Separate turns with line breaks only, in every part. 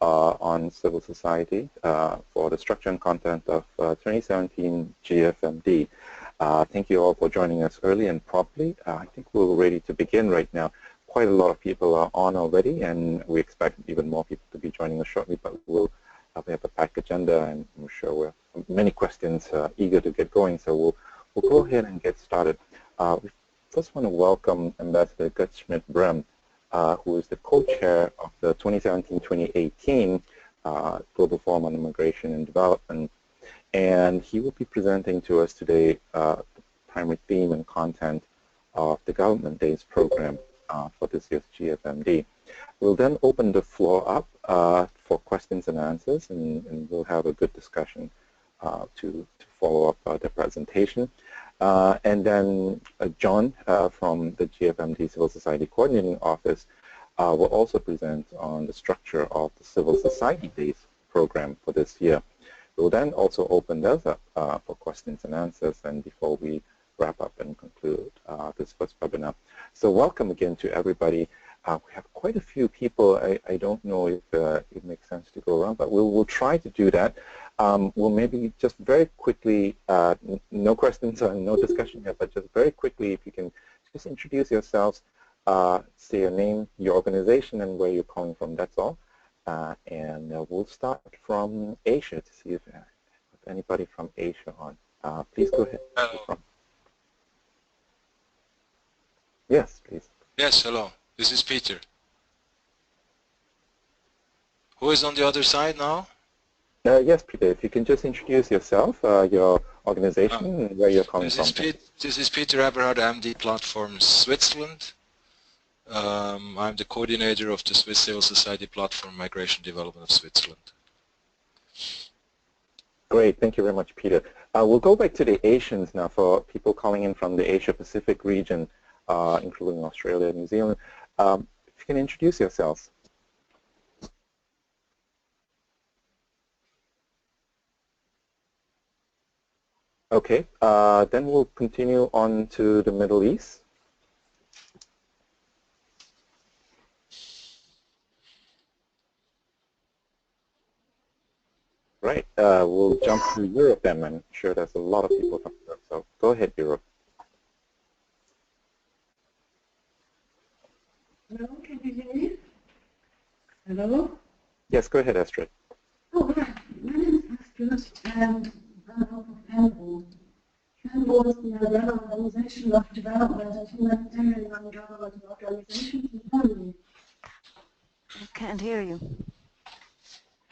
on civil society for the structure and content of 2017 GFMD. Thank you all for joining us early and promptly. I think we're ready to begin right now. Quite a lot of people are on already, and we expect even more people to be joining us shortly, but we have a packed agenda, and I'm sure we have many questions eager to get going, so we'll go ahead and get started. We first want to welcome Ambassador Götz Schmidt-Bremme, who is the co-chair of the 2017-2018 Global Forum on Immigration and Development, and he will be presenting to us today the primary theme and content of the Government Days program for this year's GFMD. We'll then open the floor up for questions and answers, and we'll have a good discussion to follow up the presentation. And then John from the GFMD Civil Society Coordinating Office will also present on the structure of the Civil Society Days program for this year. We'll then also open those up for questions and answers, and before we wrap up and conclude this first webinar. So welcome again to everybody. We have quite a few people. I don't know if it makes sense to go around, but we'll try to do that. We'll maybe just very quickly, no questions and no discussion here, but just very quickly, if you can just introduce yourselves, say your name, your organization, and where you're calling from, that's all. And we'll start from Asia to see if anybody from Asia on. Please go ahead. Yes, please.
Yes, hello. This is Peter. Who is on the other side now?
Yes, Peter, if you can just introduce yourself, your organization, and where you're calling from.
This is Peter Eberhard, MD Platform Switzerland. I'm the coordinator of the Swiss Civil Society Platform Migration Development of Switzerland.
Great, thank you very much, Peter. We'll go back to the Asians now for people calling in from the Asia-Pacific region, including Australia and New Zealand. If you can introduce yourselves. Okay, then we'll continue on to the Middle East. Right, we'll jump to Europe then. I'm sure there's a lot of people from Europe, so go ahead, Europe.
Hello, can you hear me? Hello?
Yes, go ahead, Astrid.
Oh, right. My name is Astrid, and I'm out of Hamburg. Hamburg is the umbrella organization of development and humanitarian non-governmental organizations in Germany.
I can't hear you.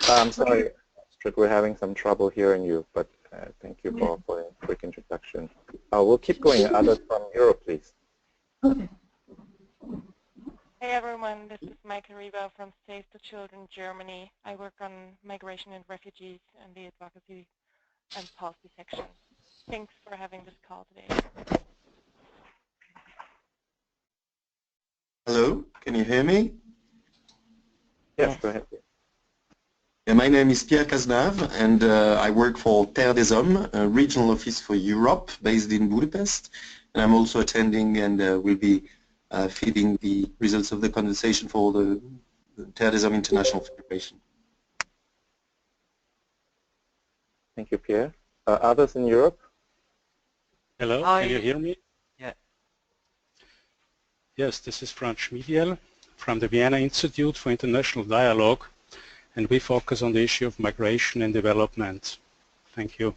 I'm sorry, Astrid, we're having some trouble hearing you, but thank you for a quick introduction. We'll keep going. Others from Europe, please.
Okay.
Hey everyone, this is Michael Rieber from Save the Children Germany. I work on migration and refugees and the advocacy and policy section. Thanks for having this call today.
Hello, can you hear me?
Yes, go ahead.
Yeah, my name is Pierre Cazenave, and I work for Terre des Hommes, a regional office for Europe based in Budapest. And I'm also attending and will be feeding the results of the conversation for the Terre des Hommes International Federation.
Thank you, Pierre. Others in Europe?
Hello,
Hi.
can you hear me?
Yeah.
Yes, this is Franz Schmiediel from the Vienna Institute for International Dialogue, and we focus on the issue of migration and development. Thank you.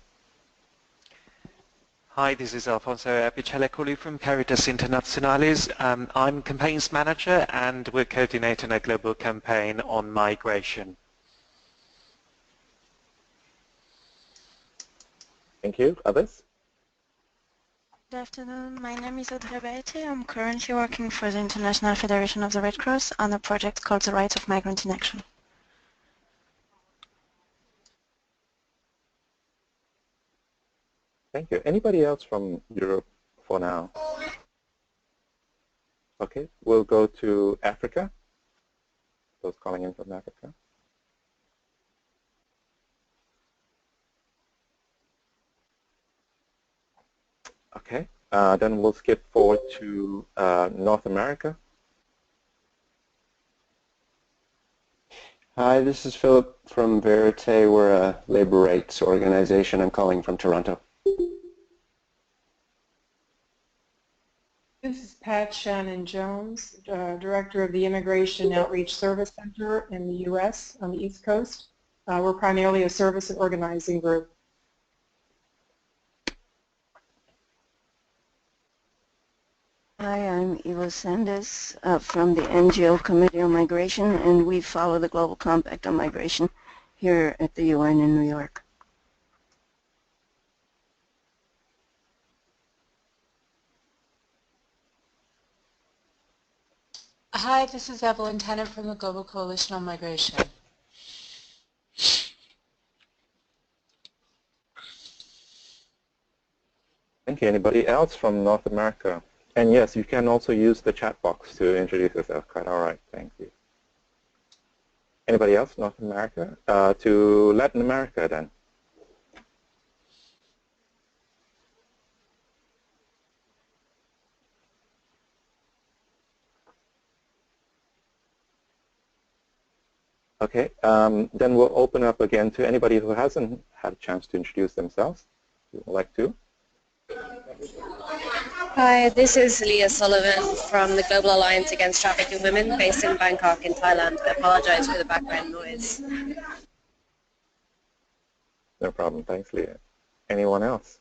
Hi, this is Alfonso Apicelekulu from Caritas Internationalis. I'm campaigns manager and we're coordinating a global campaign on migration.
Thank you. Others?
Good afternoon. My name is Audrey Baete. I'm currently working for the International Federation of the Red Cross on a project called The Rights of Migrants in Action.
Thank you. Anybody else from Europe for now? Okay, we'll go to Africa. Those calling in from Africa. Okay, then we'll skip forward to North America.
Hi, this is Philip from Verite. We're a labor rights organization. I'm calling from Toronto.
This is Pat Shannon-Jones, Director of the Immigration Outreach Service Center in the U.S. on the East Coast. We're primarily a service and organizing group.
Hi, I'm Eva Sanders from the NGO Committee on Migration, and we follow the Global Compact on Migration here at the UN in New York.
Hi, this is Evelyn Tennant from the Global Coalition on Migration.
Thank you. Anybody else from North America? And yes, you can also use the chat box to introduce yourself. Quite all right. Thank you. Anybody else, North America? To Latin America then. Okay, then we'll open up again to anybody who hasn't had a chance to introduce themselves. Who would like to?
Hi, this is Leah Sullivan from the Global Alliance Against Trafficking Women based in Bangkok in Thailand. I apologize for the background noise.
No problem. Thanks, Leah. Anyone else?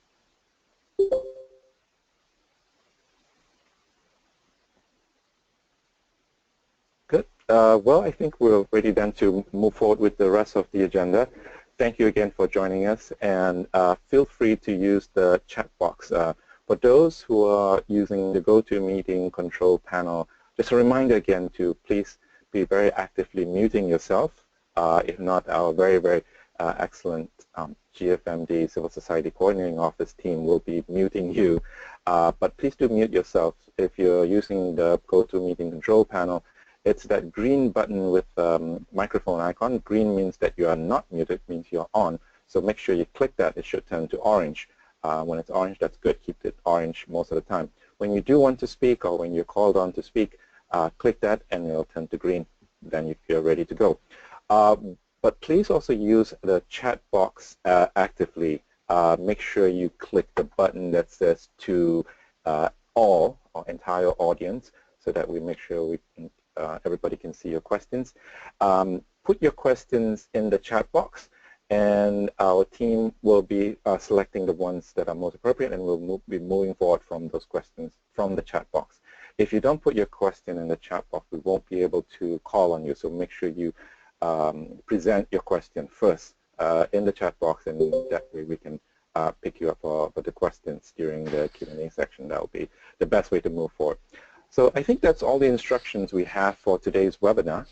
Good. Well, I think we're ready then to move forward with the rest of the agenda. Thank you again for joining us, and feel free to use the chat box. For those who are using the GoToMeeting control panel, just a reminder again to please be very actively muting yourself. If not, our very excellent GFMD Civil Society Coordinating Office team will be muting you. But please do mute yourself. If you're using the GoToMeeting control panel, it's that green button with microphone icon. Green means that you are not muted, means you're on. So make sure you click that. It should turn to orange. When it's orange, that's good. Keep it orange most of the time. When you do want to speak or when you're called on to speak, click that and it'll turn to green. Then you're ready to go. But please also use the chat box actively. Make sure you click the button that says to all or entire audience so that we make sure we can, everybody can see your questions. Put your questions in the chat box, and our team will be selecting the ones that are most appropriate, and we'll be moving forward from those questions from the chat box. If you don't put your question in the chat box, we won't be able to call on you, so make sure you present your question first in the chat box, and that way we can pick you up for the questions during the Q&A section. That will be the best way to move forward. So I think that's all the instructions we have for today's webinar.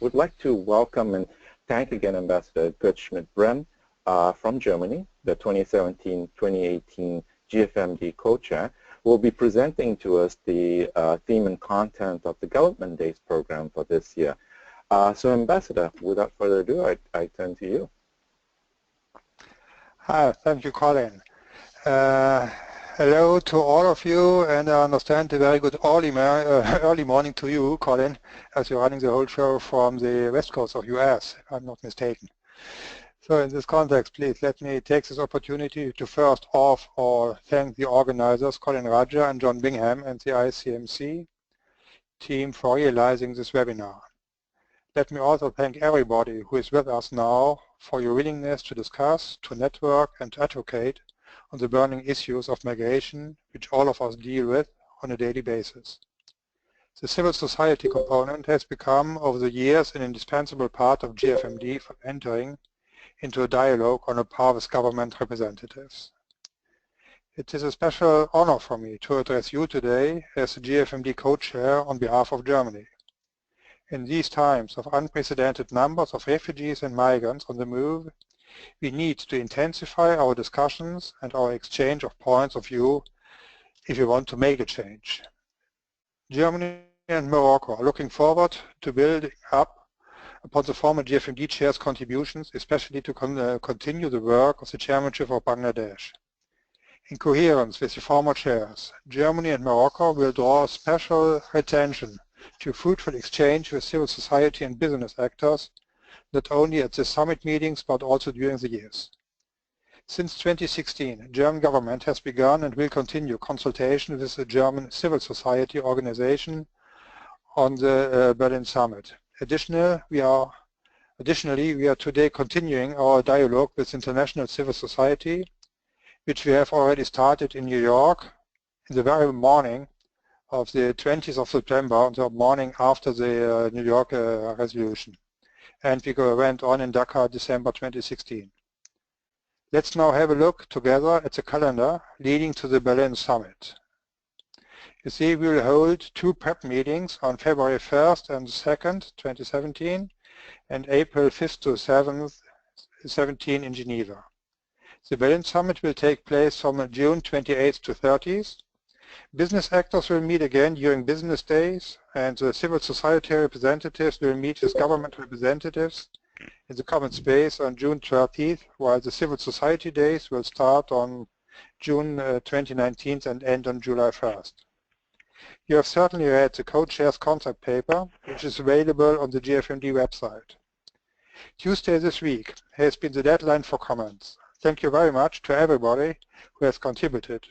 We'd like to welcome and thank again Ambassador Götz Schmidt-Bremme from Germany, the 2017-2018 GFMD Co-Chair, who will be presenting to us the theme and content of the Development Days program for this year. So Ambassador, without further ado, I turn to you.
Hi, thank you, Colin. Hello to all of you, and I understand a very good early morning to you, Colin, as you're running the whole show from the west coast of US, if I'm not mistaken. So in this context, please let me take this opportunity to first of all thank the organizers, Colin Rajah and John Bingham, and the ICMC team for realizing this webinar. Let me also thank everybody who is with us now for your willingness to discuss, to network, and to advocate on the burning issues of migration, which all of us deal with on a daily basis. The civil society component has become, over the years, an indispensable part of GFMD for entering into a dialogue on a par with government representatives. It is a special honor for me to address you today as the GFMD Co-Chair on behalf of Germany. In these times of unprecedented numbers of refugees and migrants on the move, we need to intensify our discussions and our exchange of points of view if we want to make a change. Germany and Morocco are looking forward to building up upon the former GFMD chair's contributions, especially to continue the work of the chairmanship of Bangladesh. In coherence with the former chairs, Germany and Morocco will draw special attention to fruitful exchange with civil society and business actors not only at the summit meetings but also during the years. Since 2016, the German government has begun and will continue consultation with the German civil society organization on the Berlin summit. Additionally, we are today continuing our dialogue with international civil society, which we have already started in New York in the very morning of the 20th of September, on the morning after the New York resolution. And we went on in Dhaka, December 2016. Let's now have a look together at the calendar leading to the Berlin summit. You see, we will hold 2 prep meetings on February 1st and 2nd, 2017, and April 5th to 7th, 17 in Geneva. The Berlin summit will take place from June 28th to 30th. Business actors will meet again during business days, and the civil society representatives will meet with government representatives in the common space on June 30th, while the Civil Society Days will start on June 2019 and end on July 1st. You have certainly read the co-chair's concept paper, which is available on the GFMD website. Tuesday this week has been the deadline for comments. Thank you very much to everybody who has contributed.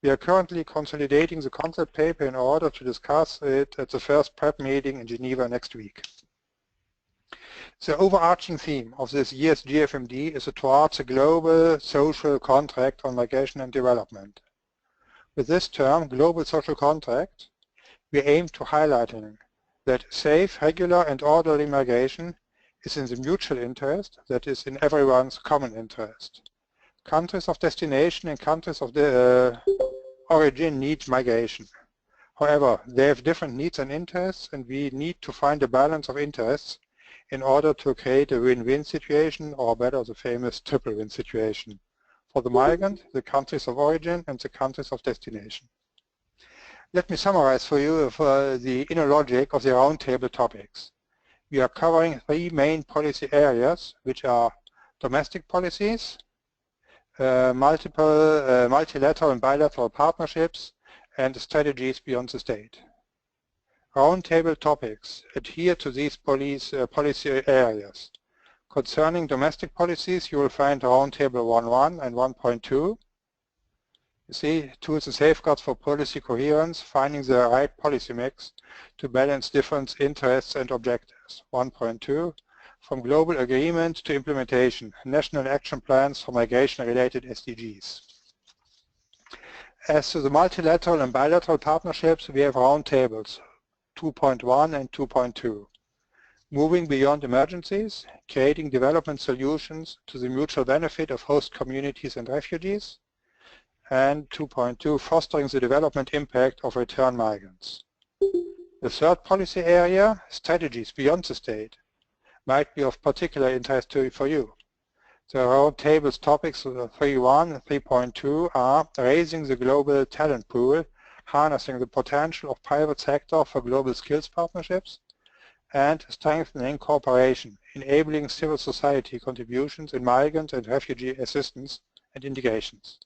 We are currently consolidating the concept paper in order to discuss it at the first prep meeting in Geneva next week. The overarching theme of this year's GFMD is towards a global social contract on migration and development. With this term, global social contract, we aim to highlighting that safe, regular and orderly migration is in the mutual interest, that is in everyone's common interest. Countries of destination and countries of the origin need migration. However, they have different needs and interests, and we need to find a balance of interests in order to create a win-win situation, or better, the famous triple win situation, for the migrant, the countries of origin, and the countries of destination. Let me summarize for you the inner logic of the roundtable topics. We are covering 3 main policy areas, which are domestic policies, multilateral and bilateral partnerships, and strategies beyond the state. Roundtable topics adhere to these policy areas. Concerning domestic policies, you will find Roundtable 1.1 and 1.2. You see, tools and safeguards for policy coherence, finding the right policy mix to balance different interests and objectives. 1.2, from global agreement to implementation, national action plans for migration-related SDGs. As to the multilateral and bilateral partnerships, we have roundtables 2.1 and 2.2. Moving beyond emergencies, creating development solutions to the mutual benefit of host communities and refugees, and 2.2, fostering the development impact of return migrants. The third policy area, strategies beyond the state, might be of particular interest for you. The roundtable's topics 3.1 and 3.2 are raising the global talent pool, harnessing the potential of private sector for global skills partnerships, and strengthening cooperation, enabling civil society contributions in migrant and refugee assistance and integrations.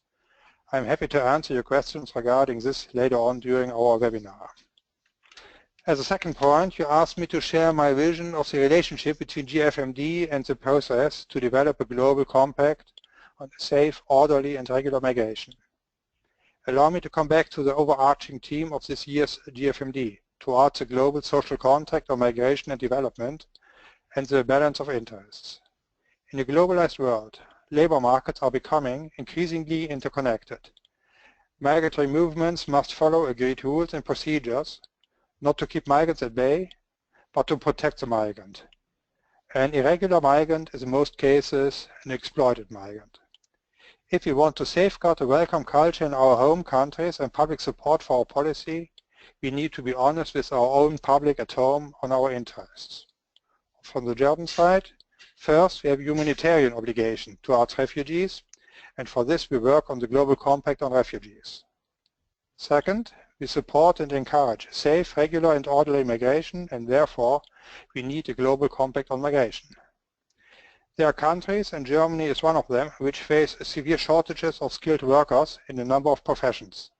I am happy to answer your questions regarding this later on during our webinar. As a second point, you asked me to share my vision of the relationship between GFMD and the process to develop a global compact on safe, orderly and regular migration. Allow me to come back to the overarching theme of this year's GFMD, towards a global social contract on migration and development and the balance of interests. In a globalized world, labor markets are becoming increasingly interconnected. Migratory movements must follow agreed rules and procedures, not to keep migrants at bay, but to protect the migrant. An irregular migrant is in most cases an exploited migrant. If we want to safeguard a welcome culture in our home countries and public support for our policy, we need to be honest with our own public at home on our interests. From the German side, first we have a humanitarian obligation towards refugees, and for this we work on the Global Compact on Refugees. Second, we support and encourage safe, regular and orderly migration, and therefore we need a Global Compact on Migration. There are countries, and Germany is one of them, which face severe shortages of skilled workers in a number of professions.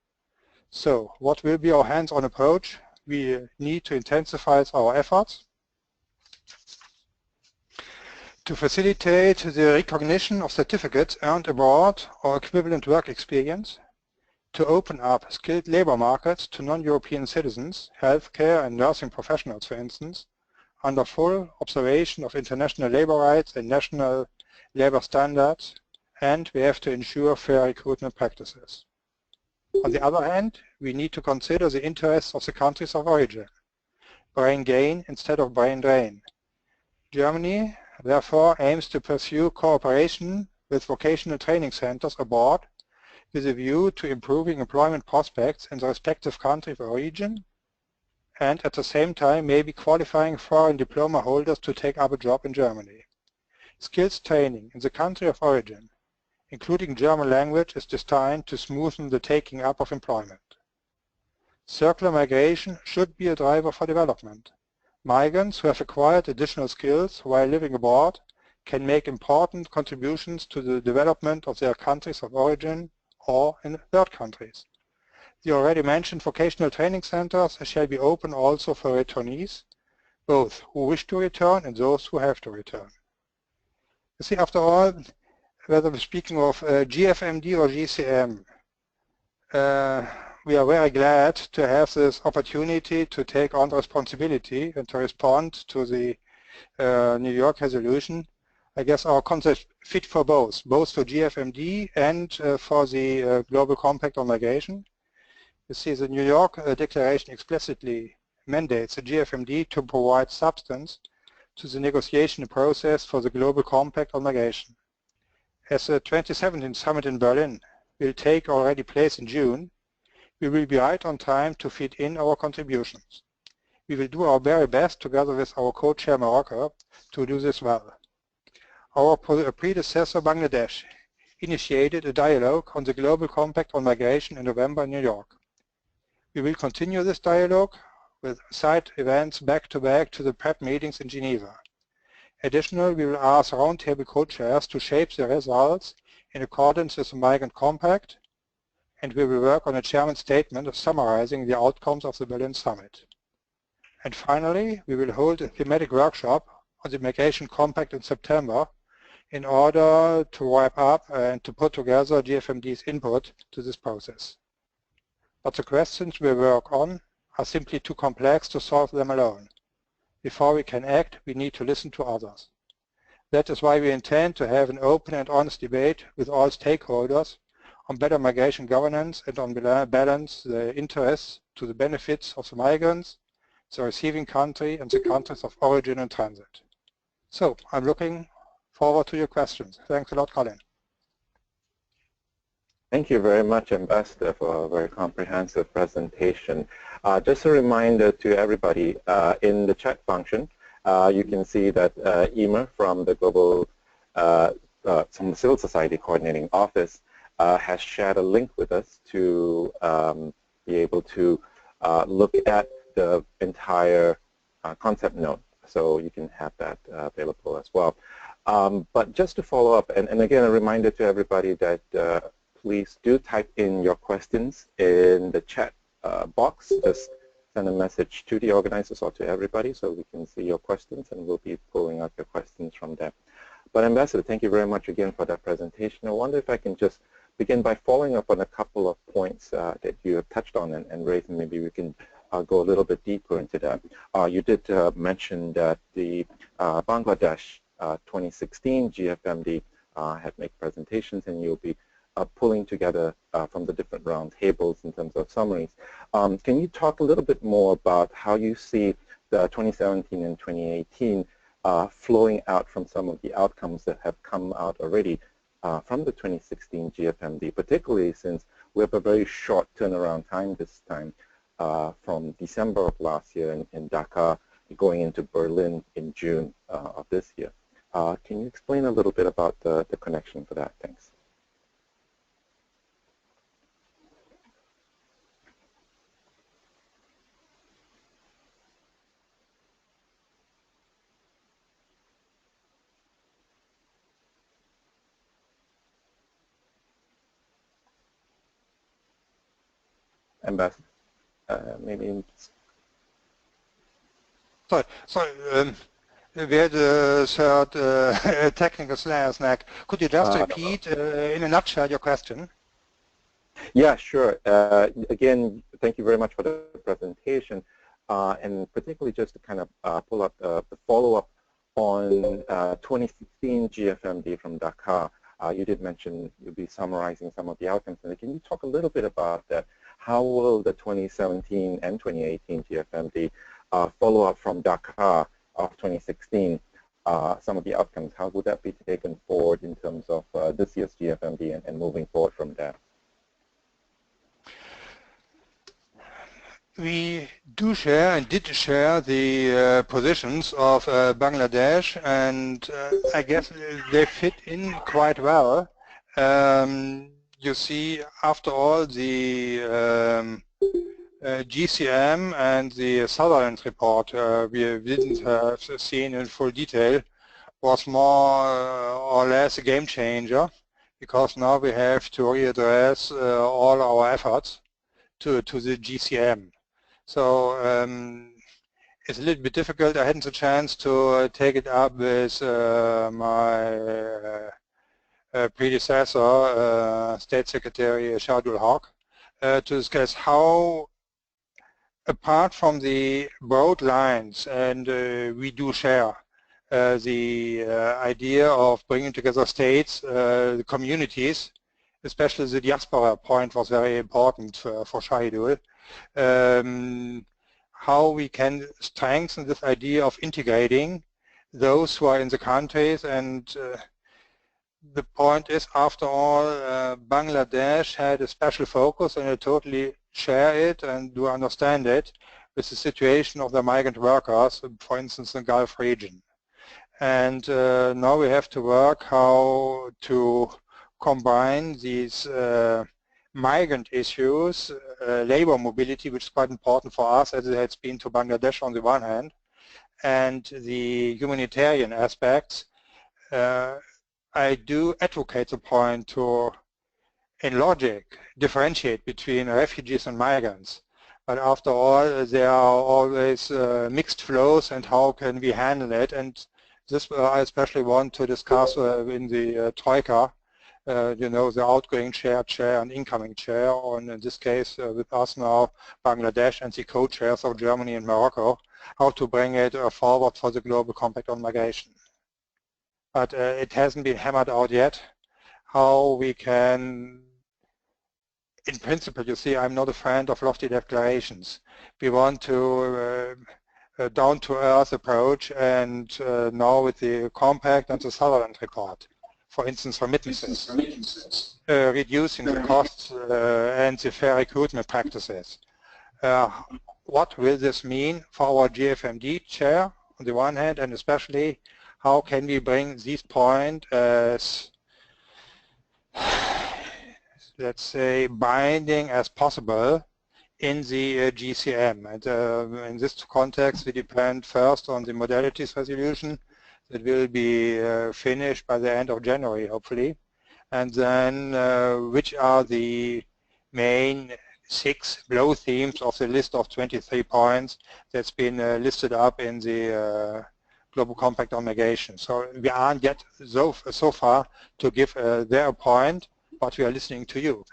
So, what will be our hands-on approach? We need to intensify our efforts to facilitate the recognition of certificates earned abroad or equivalent work experience, to open up skilled labor markets to non-European citizens, healthcare and nursing professionals, for instance, under full observation of international labor rights and national labor standards, and we have to ensure fair recruitment practices. On the other hand, we need to consider the interests of the countries of origin. Brain gain instead of brain drain. Germany, therefore, aims to pursue cooperation with vocational training centers abroad with a view to improving employment prospects in the respective country of origin, and at the same time maybe qualifying foreign diploma holders to take up a job in Germany. Skills training in the country of origin, including German language, is destined to smoothen the taking up of employment. Circular migration should be a driver for development. Migrants who have acquired additional skills while living abroad can make important contributions to the development of their countries of origin or in third countries. The already mentioned vocational training centers shall be open also for returnees, both who wish to return and those who have to return. You see, after all, whether we're speaking of GFMD or GCM, we are very glad to have this opportunity to take on responsibility and to respond to the New York resolution. I guess our concept fit for both for GFMD and for the Global Compact on Migration. You see, the New York Declaration explicitly mandates the GFMD to provide substance to the negotiation process for the Global Compact on Migration. As the 2017 summit in Berlin will take already place in June, we will be right on time to fit in our contributions. We will do our very best together with our co-chair Morocco to do this well. Our predecessor Bangladesh initiated a dialogue on the Global Compact on Migration in November in New York. We will continue this dialogue with side events back-to-back to the PrEP meetings in Geneva. Additionally, we will ask roundtable co-chairs to shape the results in accordance with the Migrant Compact, and we will work on a chairman's statement summarizing the outcomes of the Berlin Summit. And finally, we will hold a thematic workshop on the Migration Compact in September in order to wrap up and to put together GFMD's input to this process. But the questions we work on are simply too complex to solve them alone. Before we can act, we need to listen to others. That is why we intend to have an open and honest debate with all stakeholders on better migration governance and on balance the interests to the benefits of the migrants, the receiving country, and the countries of origin and transit. So I'm looking forward to your questions. Thanks a lot, Colin.
Thank you very much, Ambassador, for a very comprehensive presentation. Just a reminder to everybody, in the chat function, you can see that Emer from the from the Civil Society Coordinating Office has shared a link with us to be able to look at the entire concept note. So you can have that available as well. But just to follow up, and again, a reminder to everybody that please do type in your questions in the chat box. Just send a message to the organizers or to everybody so we can see your questions, and we'll be pulling up your questions from there. But Ambassador, thank you very much again for that presentation. I wonder if I can just begin by following up on a couple of points that you have touched on and raised, and maybe we can go a little bit deeper into that. You did mention that the Bangladesh 2016 GFMD had made presentations, and you'll be pulling together from the different round tables in terms of summaries. Can you talk a little bit more about how you see the 2017 and 2018 flowing out from some of the outcomes that have come out already from the 2016 GFMD, particularly since we have a very short turnaround time this time from December of last year in Dhaka going into Berlin in June of this year. Can you explain a little bit about the connection for that? Thanks. Ambassador, maybe.
Sorry. We had a third technical snack. Could you just repeat in a nutshell your question?
Yeah, sure. Again, thank you very much for the presentation, and particularly just to kind of pull up the follow-up on 2016 GFMD from Dakar. You did mention you'll be summarizing some of the outcomes. And can you talk a little bit about that? How will the 2017 and 2018 GFMD follow up from Dakar of 2016? Some of the outcomes, how would that be taken forward in terms of this year's GFMD and moving forward from there?
We do share and did share the positions of Bangladesh, and I guess they fit in quite well. You see, after all, the GCM and the Sutherland report we didn't have seen in full detail was more or less a game changer, because now we have to readdress all our efforts to the GCM. So it's a little bit difficult. I hadn't the chance to take it up with my predecessor, State Secretary Shardul Haq, to discuss how, apart from the broad lines, and we do share the idea of bringing together states, the communities, especially the diaspora point was very important for Shahidul. How we can strengthen this idea of integrating those who are in the countries, and the point is, after all, Bangladesh had a special focus, and I totally share it and do understand it, with the situation of the migrant workers, for instance, in the Gulf region. And now we have to work how to combine these migrant issues, labor mobility, which is quite important for us as it has been to Bangladesh on the one hand, and the humanitarian aspects. I do advocate the point to, in logic, differentiate between refugees and migrants. But after all, there are always mixed flows, and how can we handle it? And this I especially want to discuss in the Troika. You know, the outgoing chair and incoming chair, and in this case with us now Bangladesh and the co-chairs of Germany and Morocco, how to bring it forward for the Global Compact on Migration. But it hasn't been hammered out yet how we can, in principle, you see, I'm not a friend of lofty declarations. We want to down-to-earth approach, and now with the Compact and the Sutherland report, for instance, remittances, reducing the costs and the fair recruitment practices. What will this mean for our GFMD chair on the one hand, and especially how can we bring this point as, let's say, binding as possible in the GCM? And in this context, we depend first on the modalities resolution that will be finished by the end of January, hopefully. And then which are the main 6 blow themes of the list of 23 points that's been listed up in the Global Compact on Migration. So we aren't yet so far to give their point, but we are listening to you.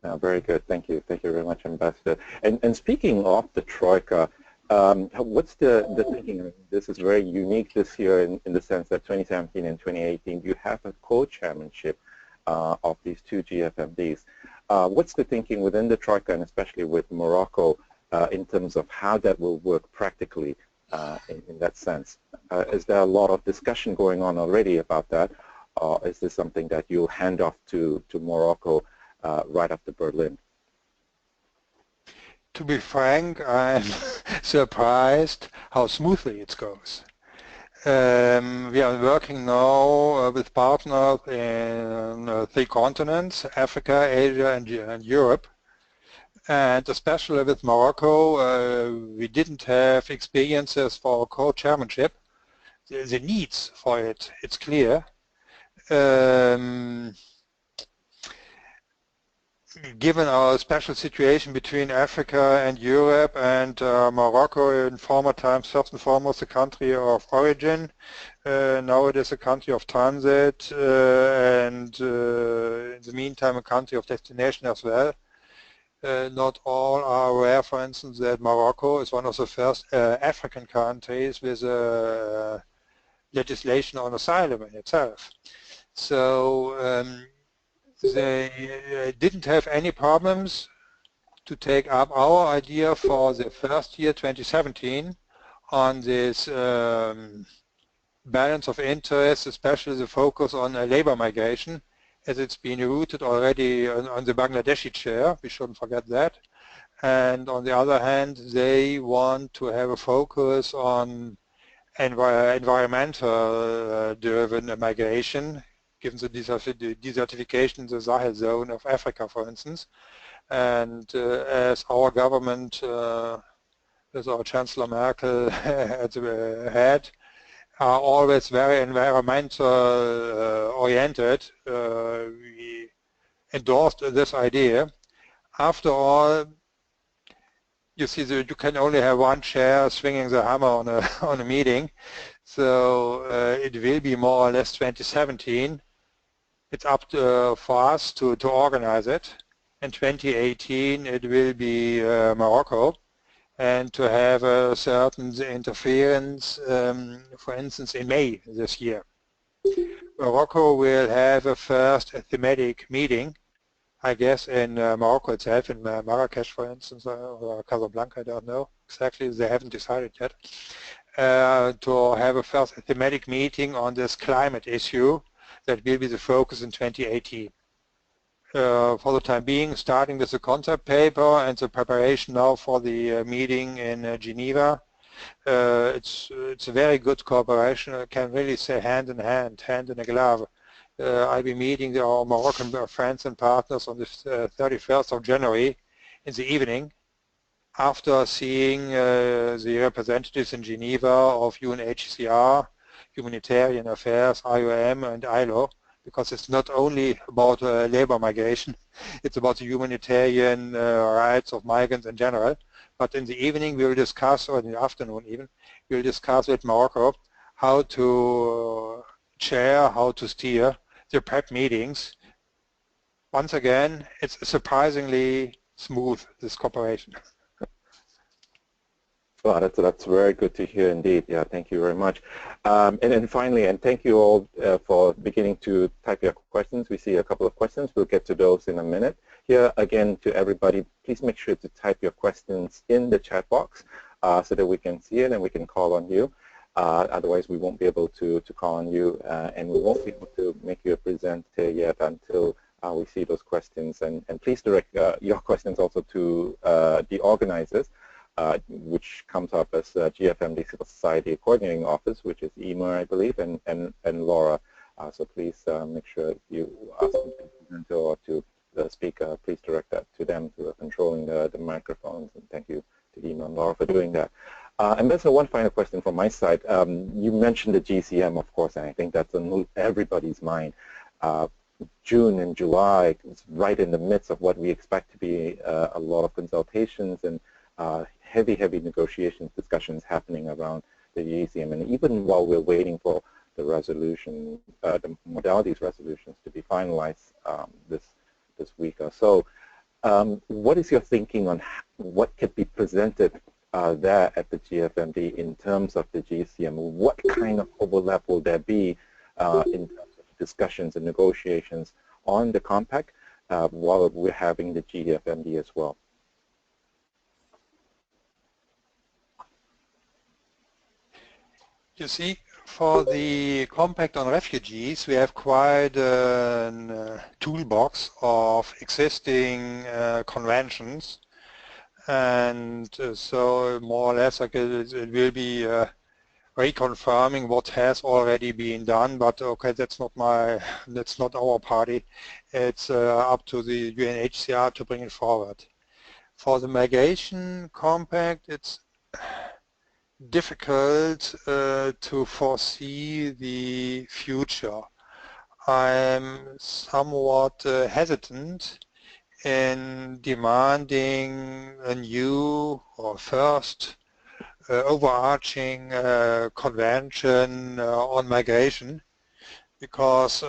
Very good. Thank you. Thank you very much, Ambassador. And speaking of the Troika, what's the thinking? This is very unique this year in the sense that 2017 and 2018, you have a co-chairmanship of these two GFMDs. What's the thinking within the Troika, and especially with Morocco, in terms of how that will work practically in that sense? Is there a lot of discussion going on already about that, or is this something that you'll hand off to Morocco right after Berlin?
To be frank, I'm surprised how smoothly it goes. We are working now with partners in 3 continents, Africa, Asia, and Europe. And especially with Morocco, we didn't have experiences for co-chairmanship. The needs for it, it's clear. given our special situation between Africa and Europe and Morocco in former times, first and foremost a country of origin, now it is a country of transit and in the meantime a country of destination as well. Not all are aware, for instance, that Morocco is one of the first African countries with legislation on asylum in itself. So they didn't have any problems to take up our idea for the first year, 2017, on this balance of interests, especially the focus on labor migration, as it's been rooted already on the Bangladeshi chair. We shouldn't forget that. And on the other hand, they want to have a focus on environmental driven migration, given the desertification in the Sahel zone of Africa, for instance. And as our government, as our Chancellor Merkel at the head, are always very environmental oriented, we endorsed this idea. After all, you see that you can only have one chair swinging the hammer on a meeting, so it will be more or less 2017. It's up to, for us to organize it. In 2018 it will be Morocco, and to have a certain interference, for instance, in May this year. Morocco will have a first thematic meeting, I guess, in Morocco itself, in Marrakesh, for instance, or Casablanca, I don't know exactly, they haven't decided yet, to have a first thematic meeting on this climate issue that will be the focus in 2018. For the time being, starting with the concept paper and the preparation now for the meeting in Geneva. It's a very good cooperation. I can really say hand in hand, hand in a glove. I'll be meeting our Moroccan friends and partners on the 31st of January in the evening, after seeing the representatives in Geneva of UNHCR, Humanitarian Affairs, IOM and ILO, because it's not only about labor migration, it's about the humanitarian rights of migrants in general. But in the evening we will discuss, or in the afternoon even, we will discuss with Morocco how to chair, how to steer the prep meetings. Once again, it's surprisingly smooth, this cooperation.
Well, that's very good to hear indeed. Yeah, thank you very much. And then finally, and thank you all for beginning to type your questions. We see a couple of questions. We'll get to those in a minute. Here, again, to everybody, please make sure to type your questions in the chat box so that we can see it and we can call on you. Otherwise, we won't be able to call on you, and we won't be able to make you a presenter yet until we see those questions. And please direct your questions also to the organizers. Which comes up as GFMD Civil Society Coordinating Office, which is Emer, I believe, and Laura. So please make sure you ask them to present or to the speaker. Please direct that to them who are controlling the microphones. And thank you to Emer and Laura for doing that. Ambassador, one final question from my side. You mentioned the GCM, of course, and I think that's on everybody's mind. June and July is right in the midst of what we expect to be a lot of consultations and heavy negotiations, discussions happening around the GCM, and even while we're waiting for the resolution, the modalities resolutions to be finalized this week or so. What is your thinking on what could be presented there at the GFMD in terms of the GCM? What kind of overlap will there be in terms of discussions and negotiations on the compact while we're having the GFMD as well?
You see, for the Compact on Refugees, we have quite a toolbox of existing conventions, and so more or less like it will be reconfirming what has already been done. But okay, that's not our party. It's up to the UNHCR to bring it forward. For the Migration Compact, it's difficult to foresee the future. I'm somewhat hesitant in demanding a new or first overarching convention on migration, because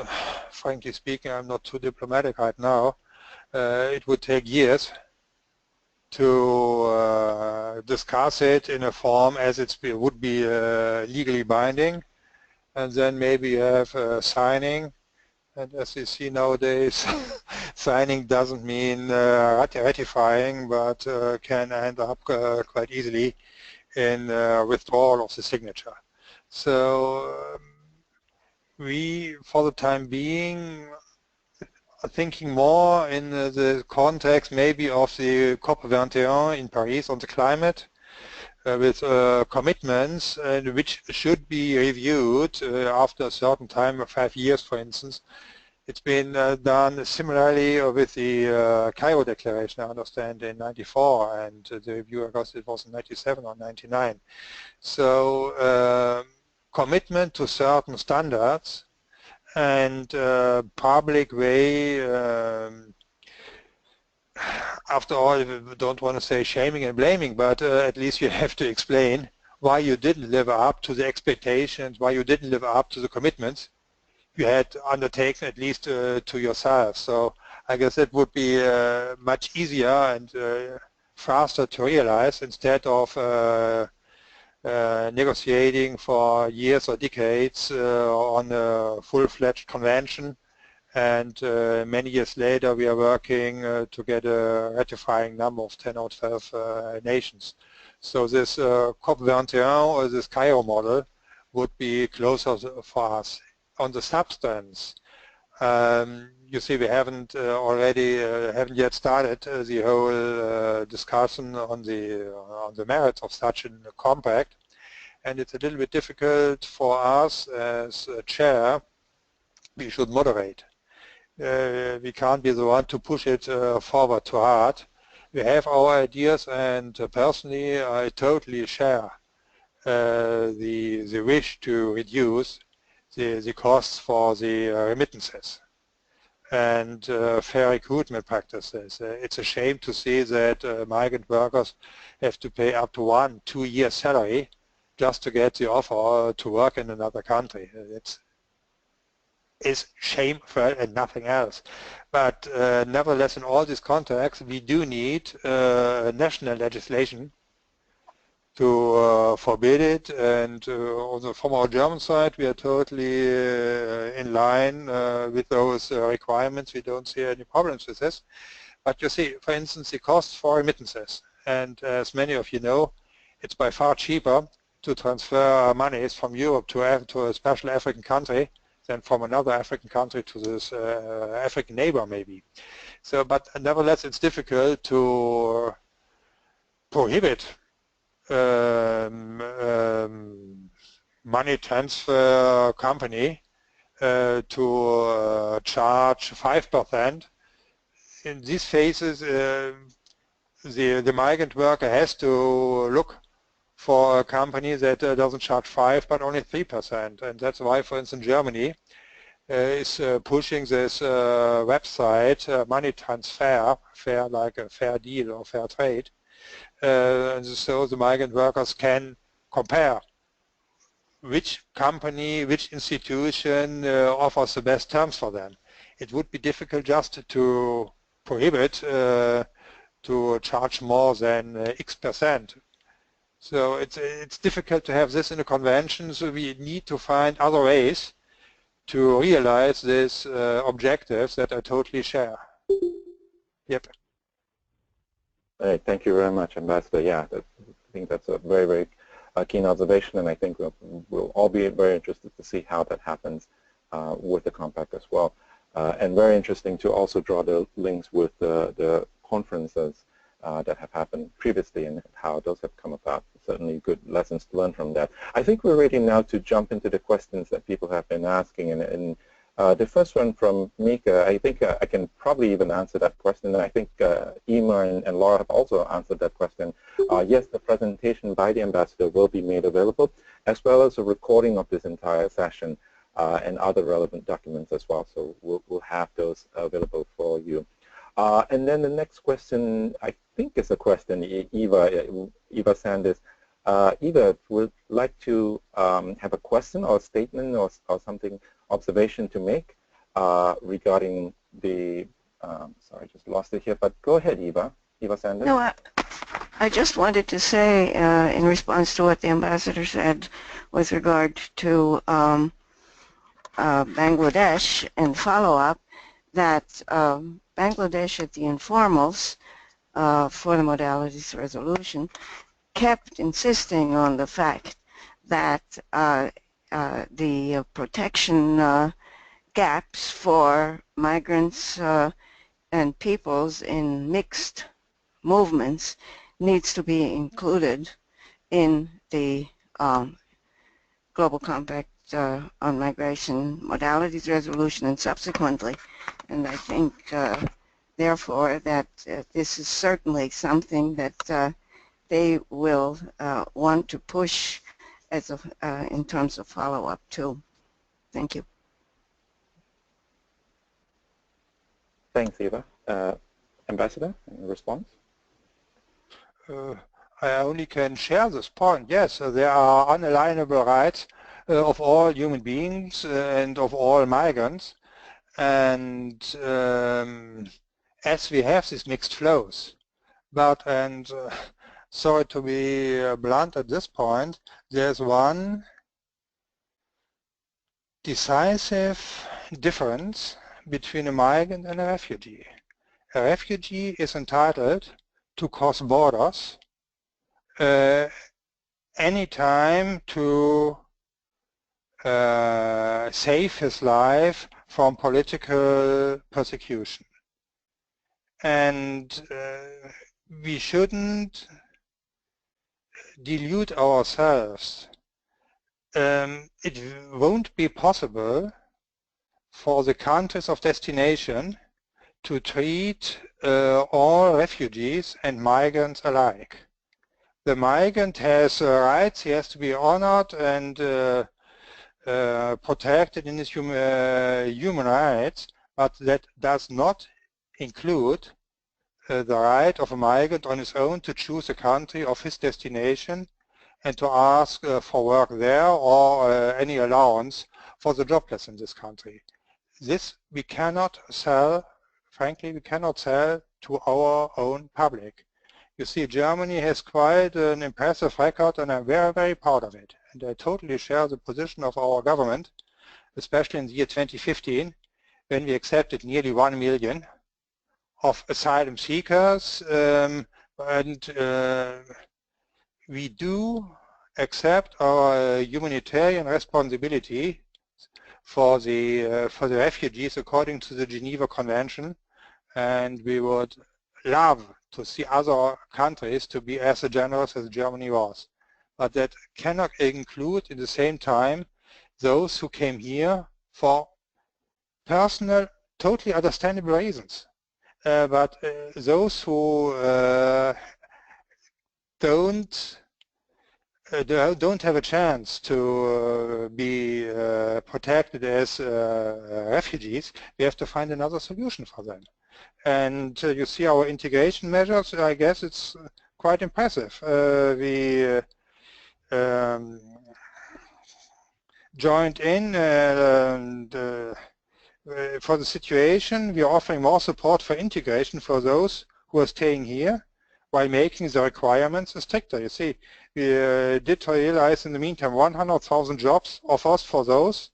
frankly speaking, I'm not too diplomatic right now. It would take years to discuss it in a form as it would be legally binding, and then maybe you have signing. And as you see nowadays, signing doesn't mean ratifying, but can end up quite easily in withdrawal of the signature. So we, for the time being, are thinking more in the context maybe of the COP21 in Paris on the climate, with commitments which should be reviewed after a certain time of 5 years, for instance. It's been done similarly with the Cairo Declaration, I understand, in '94, and the review, I guess it was in '97 or '99. So commitment to certain standards and public way, after all, we don't want to say shaming and blaming, but at least you have to explain why you didn't live up to the expectations, why you didn't live up to the commitments you had undertaken, at least to yourself. So I guess it would be much easier and faster to realize, instead of negotiating for years or decades on a full-fledged convention, and many years later we are working to get a ratifying number of 10 or 12 nations. So this COP21 or this Cairo model would be closer for us. On the substance, you see we haven't haven't yet started the whole discussion on the merits of such a compact, and it's a little bit difficult for us as a chair. We should moderate. We can't be the one to push it forward too hard. We have our ideas, and personally I totally share the wish to reduce the costs for the remittances and fair recruitment practices. It's a shame to see that migrant workers have to pay up to 1-2 years salary just to get the offer to work in another country. It's shameful and nothing else. But nevertheless, in all these contexts, we do need national legislation to forbid it, and also from our German side we are totally in line with those requirements. We don't see any problems with this. But you see, for instance, the costs for remittances, and as many of you know, it's by far cheaper to transfer monies from Europe to a special African country than from another African country to this African neighbor maybe. So, but nevertheless it's difficult to prohibit money transfer company to charge 5%. In these phases, the migrant worker has to look for a company that doesn't charge 5 but only 3%, and that's why, for instance, Germany is pushing this website, money transfer, fair, like a fair deal or fair trade. So the migrant workers can compare which company, which institution offers the best terms for them. It would be difficult just to prohibit to charge more than X%. So it's difficult to have this in a convention, so we need to find other ways to realize these objectives that I totally share. Yep.
All right, thank you very much, Ambassador. Yeah, I think that's a very, very keen observation, and I think we'll all be very interested to see how that happens with the compact as well. And very interesting to also draw the links with the conferences that have happened previously and how those have come about. Certainly good lessons to learn from that. I think we're ready now to jump into the questions that people have been asking, and the first one from Mika, I think I can probably even answer that question, and I think Ima and Laura have also answered that question. Yes, the presentation by the ambassador will be made available, as well as a recording of this entire session and other relevant documents as well, so we'll have those available for you. And then the next question, I think is a question, Eva Sanders. Eva would like to have a question or a statement or something, observation to make regarding the, sorry, I just lost it here, but go ahead, Eva Sanders.
No, I just wanted to say in response to what the ambassador said with regard to Bangladesh and follow-up, that Bangladesh at the informals for the modalities resolution kept insisting on the fact that the protection gaps for migrants and peoples in mixed movements needs to be included in the Global Compact on Migration Modalities Resolution and subsequently. And I think, therefore, that this is certainly something that they will want to push as a, in terms of follow-up too. Thank you.
Thanks, Eva. Ambassador, in response?
I only can share this point. Yes, there are unalienable rights of all human beings and of all migrants. And as we have these mixed flows, but, and sorry to be blunt at this point, there's one decisive difference between a migrant and a refugee. A refugee is entitled to cross borders anytime to save his life from political persecution. And we shouldn't delude ourselves. It won't be possible for the countries of destination to treat all refugees and migrants alike. The migrant has rights, he has to be honored and protected in his human rights, but that does not include the right of a migrant on his own to choose a country of his destination and to ask for work there or any allowance for the jobless in this country. This we cannot sell, frankly, we cannot sell to our own public. You see, Germany has quite an impressive record and I'm very, very proud of it. And I totally share the position of our government, especially in the year 2015, when we accepted nearly 1 million of asylum seekers, and we do accept our humanitarian responsibility for the refugees according to the Geneva Convention, and we would love to see other countries to be as generous as Germany was. But that cannot include at the same time those who came here for personal, totally understandable reasons. But those who don't have a chance to be protected as refugees, we have to find another solution for them. And you see our integration measures, I guess it's quite impressive. We joined in and for the situation, we are offering more support for integration for those who are staying here while making the requirements stricter. You see, we did realize in the meantime 100,000 jobs offers for those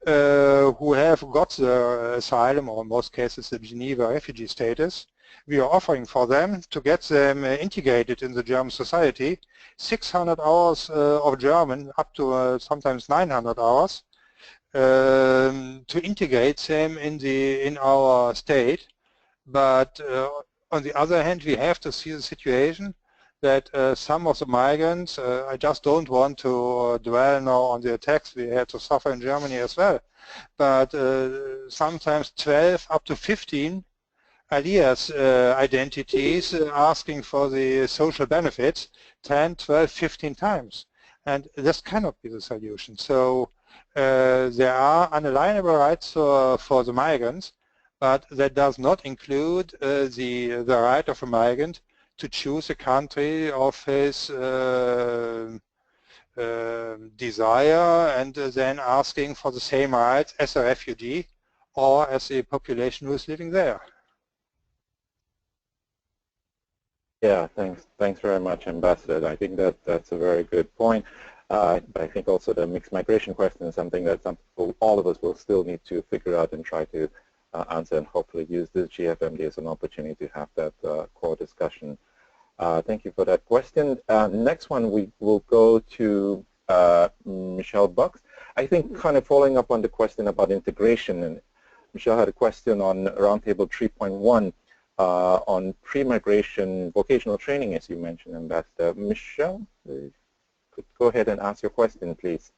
who have got the asylum, or in most cases the Geneva refugee status. We are offering for them to get them integrated in the German society 600 hours of German, up to sometimes 900 hours, to integrate them in our state. But on the other hand, we have to see the situation that some of the migrants, I just don't want to dwell now on the attacks we had to suffer in Germany as well, but sometimes 12 up to 15 alias identities asking for the social benefits 10, 12, 15 times. And this cannot be the solution. So there are unalienable rights for the migrants, but that does not include the right of a migrant to choose a country of his desire and then asking for the same rights as a refugee or as a population who is living there.
Yeah, thanks very much, Ambassador. I think that's a very good point. But I think also the mixed migration question is something that all of us will still need to figure out and try to answer, and hopefully use this GFMD as an opportunity to have that core discussion. Thank you for that question. Next one, we will go to Michelle Bucks. I think kind of following up on the question about integration, and Michelle had a question on Roundtable 3.1 on pre-migration vocational training, as you mentioned, Ambassador. Michelle, could go ahead and ask your question, please.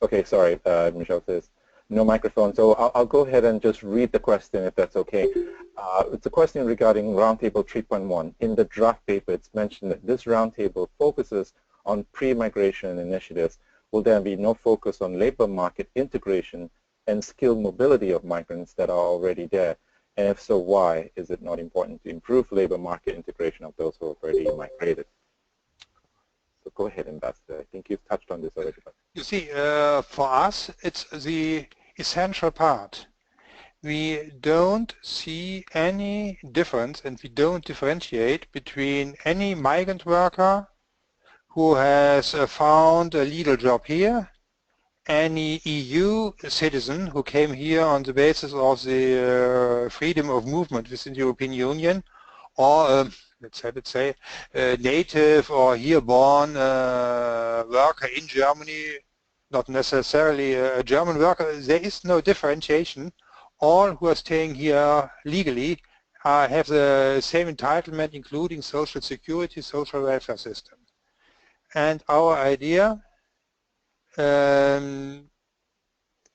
Okay, sorry, Michelle says no microphone. So I'll go ahead and just read the question if that's okay. It's a question regarding Roundtable 3.1. In the draft paper, it's mentioned that this roundtable focuses on pre-migration initiatives. Will there be no focus on labor market integration and skill mobility of migrants that are already there? And if so, why is it not important to improve labor market integration of those who have already migrated? So go ahead, Ambassador. I think you've touched on this already.
You see, for us, it's the essential part. We don't see any difference and we don't differentiate between any migrant worker who has found a legal job here, any EU citizen who came here on the basis of the freedom of movement within the European Union, or let's say native or here born worker in Germany, not necessarily a German worker. There is no differentiation. All who are staying here legally have the same entitlement, including social security, social welfare system. And our idea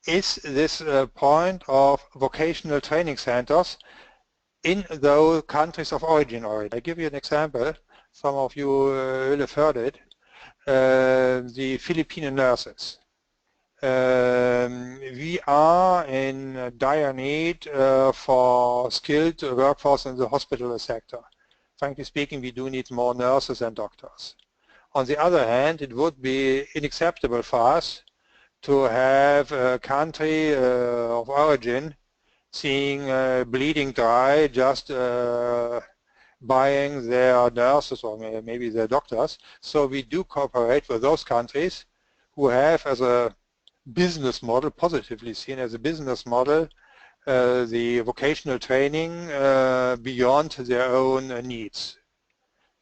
is this point of vocational training centers in those countries of origin already. I give you an example. Some of you will have heard it. The Filipino nurses. We are in dire need for skilled workforce in the hospital sector. Frankly speaking, we do need more nurses and doctors. On the other hand, it would be unacceptable for us to have a country of origin seeing bleeding dry, just buying their nurses or maybe their doctors. So we do cooperate with those countries who have as a business model, positively seen as a business model, the vocational training beyond their own needs,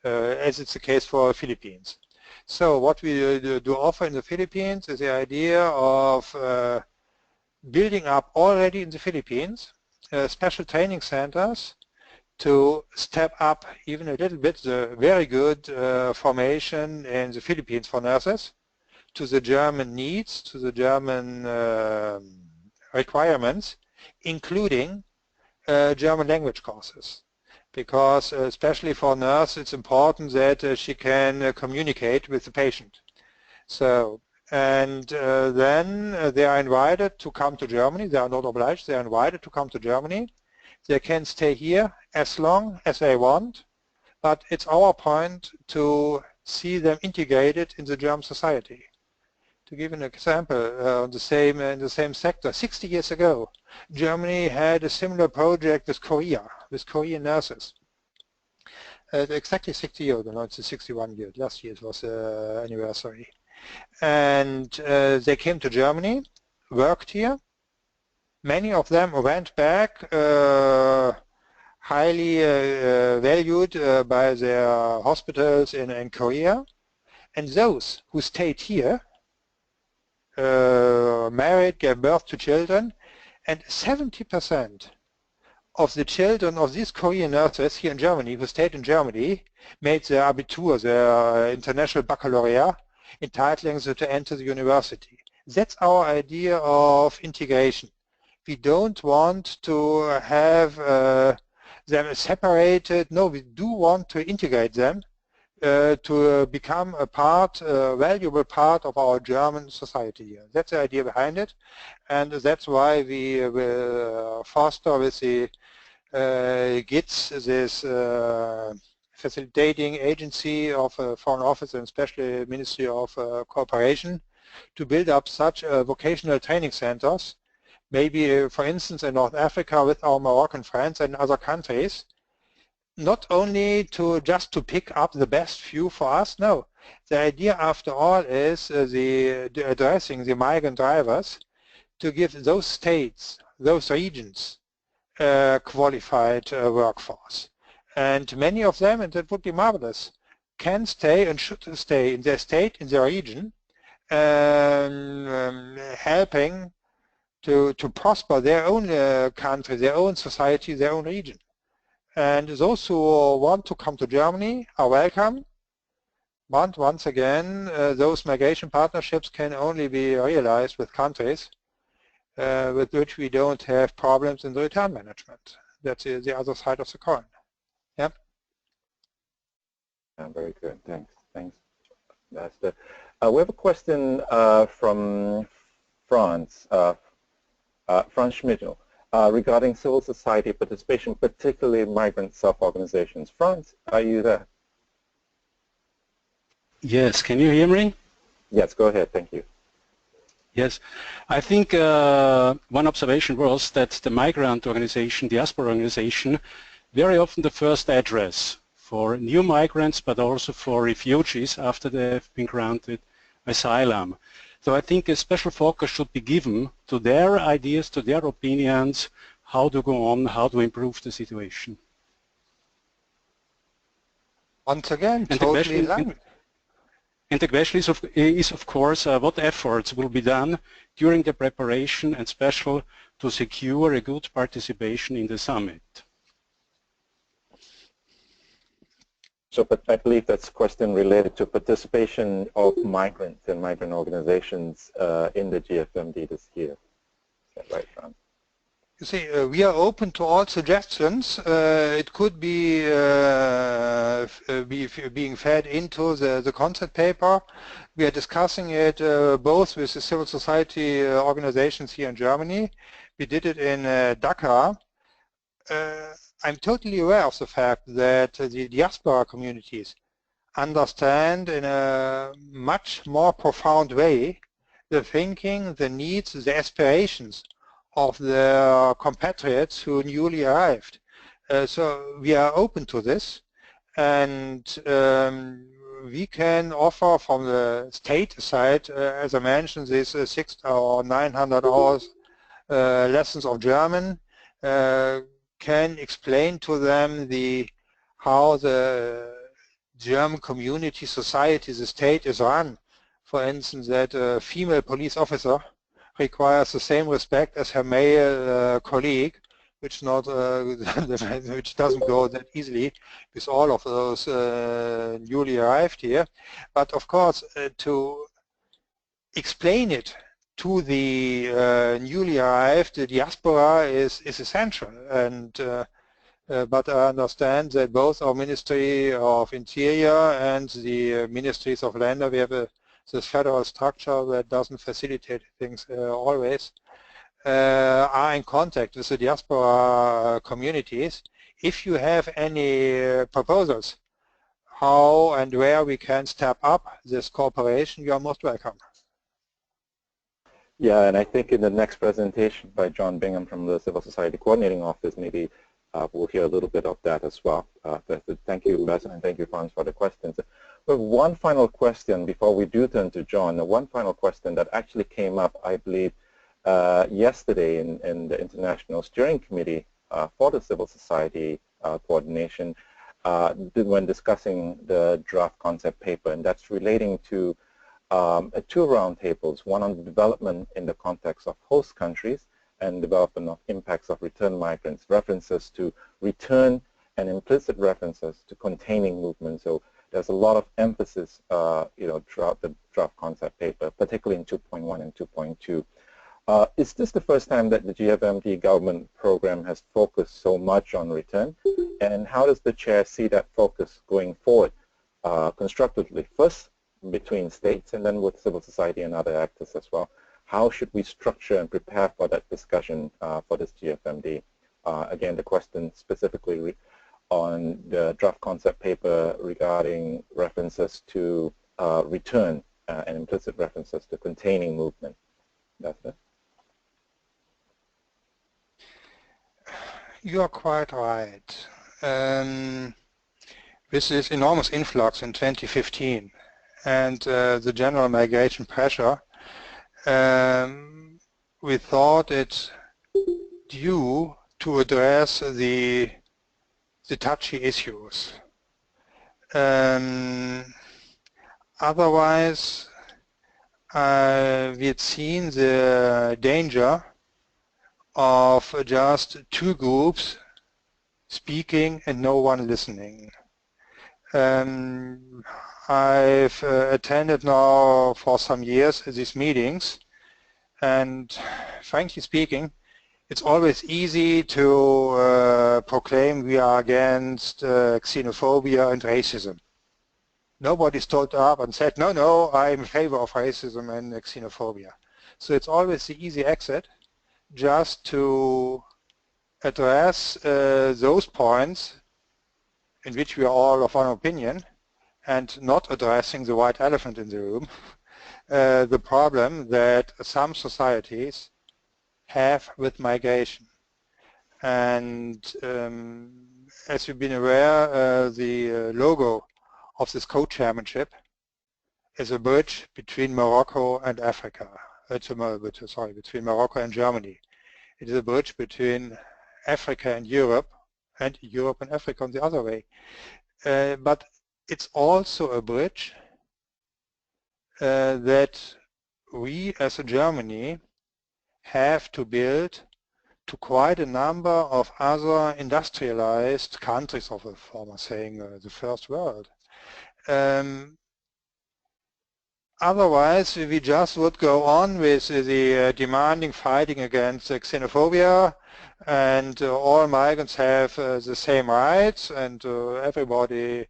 as it's the case for Philippines. So what we do offer in the Philippines is the idea of building up already in the Philippines special training centers to step up even a little bit the very good formation in the Philippines for nurses to the German needs, to the German requirements, including German language courses. Because especially for a nurse, it's important that she can communicate with the patient. So, and then they are invited to come to Germany. They are not obliged. They are invited to come to Germany. They can stay here as long as they want, but it's our point to see them integrated in the German society. To give an example, in the same sector, 60 years ago, Germany had a similar project with Korea, with Korean nurses. Exactly 60 years ago, no, it's 61 years. Last year it was anniversary. And they came to Germany, worked here. Many of them went back, highly valued by their hospitals in Korea. And those who stayed here, married, gave birth to children, and 70% of the children of these Korean nurses here in Germany, who stayed in Germany, made their Abitur, their international baccalaureate, entitling them to enter the university. That's our idea of integration. We don't want to have them separated. No, we do want to integrate them to become a part, valuable part of our German society. That's the idea behind it, and that's why we will foster with the GITS, this facilitating agency of Foreign Office and especially Ministry of Cooperation, to build up such vocational training centers, maybe for instance in North Africa with our Moroccan friends and other countries, not only just to pick up the best few for us. No, the idea after all is addressing the migrant drivers, to give those states, those regions, qualified workforce. And many of them, and that would be marvelous, can stay and should stay in their state, in their region, helping to prosper their own country, their own society, their own region. And those who want to come to Germany are welcome. But once again, those migration partnerships can only be realized with countries with which we don't have problems in the return management. That's the other side of the coin. Yeah.
Very good. Thanks. Thanks. That's the. We have a question from France, Franz Schmidt, regarding civil society participation, particularly migrant self-organizations. Franz, are you there?
Yes. Can you hear me?
Yes. Go ahead. Thank you.
Yes, I think one observation was that the migrant organization, diaspora organization, very often the first address for new migrants, but also for refugees after they have been granted asylum. So I think a special focus should be given to their ideas, to their opinions, how to go on, how to improve the situation.
Once again, totally aligned.
And the question is of course, what efforts will be done during the preparation and special to secure a good participation in the summit?
So, but I believe that's a question related to participation of migrants and migrant organizations in the GFMD this year. Is that right, Franz?
You see, we are open to all suggestions. It could be being fed into the concept paper. We are discussing it both with the civil society organizations here in Germany. We did it in Dakar. I'm totally aware of the fact that the diaspora communities understand in a much more profound way the thinking, the needs, the aspirations of their compatriots who newly arrived. So we are open to this, and we can offer from the state side, as I mentioned, this 600 or 900 hours lessons of German, can explain to them how the German community, society, the state is run. For instance, that a female police officer requires the same respect as her male colleague, which which doesn't go that easily with all of those newly arrived here. But of course, to explain it to the newly arrived, the diaspora is essential. And but I understand that both our Ministry of Interior and the Ministries of Länder, we have this federal structure that doesn't facilitate things always, are in contact with the diaspora communities. If you have any proposals how and where we can step up this cooperation, you are most welcome.
Yeah, and I think in the next presentation by John Bingham from the Civil Society Coordinating Office, maybe we'll hear a little bit of that as well. Thank you, Ambassador, and thank you, Franz, for the questions. But one final question before we do turn to John. One final question that actually came up, I believe, yesterday in the International Steering Committee for the Civil Society Coordination when discussing the draft concept paper, and that's relating to two roundtables, one on the development in the context of host countries and development of impacts of return migrants, references to return and implicit references to containing movement. So there's a lot of emphasis, throughout the draft concept paper, particularly in 2.1 and 2.2. Is this the first time that the GFMD government program has focused so much on return? And how does the chair see that focus going forward constructively, first between states and then with civil society and other actors as well. How should we structure and prepare for that discussion for this GFMD? Again, the question specifically on the draft concept paper regarding references to return and implicit references to containing movement. That's it.
You are quite right. With this enormous influx in 2015 and the general migration pressure, we thought it due to address the touchy issues. Otherwise, we had seen the danger of just two groups speaking and no one listening. I've attended now for some years these meetings, and frankly speaking, it's always easy to proclaim we are against xenophobia and racism. Nobody stood up and said, no, no, I'm in favor of racism and xenophobia. So it's always the easy exit just to address those points in which we are all of one opinion and not addressing the white elephant in the room, the problem that some societies have with migration. And as you've been aware, the logo of this co-chairmanship is a bridge between Morocco and Africa. It's a bridge, sorry, between Morocco and Germany. It is a bridge between Africa and Europe and Africa on the other way. But it's also a bridge that we as a Germany have to build to quite a number of other industrialized countries of the former saying the first world. Otherwise, we just would go on with the demanding fighting against xenophobia, and all migrants have the same rights, and everybody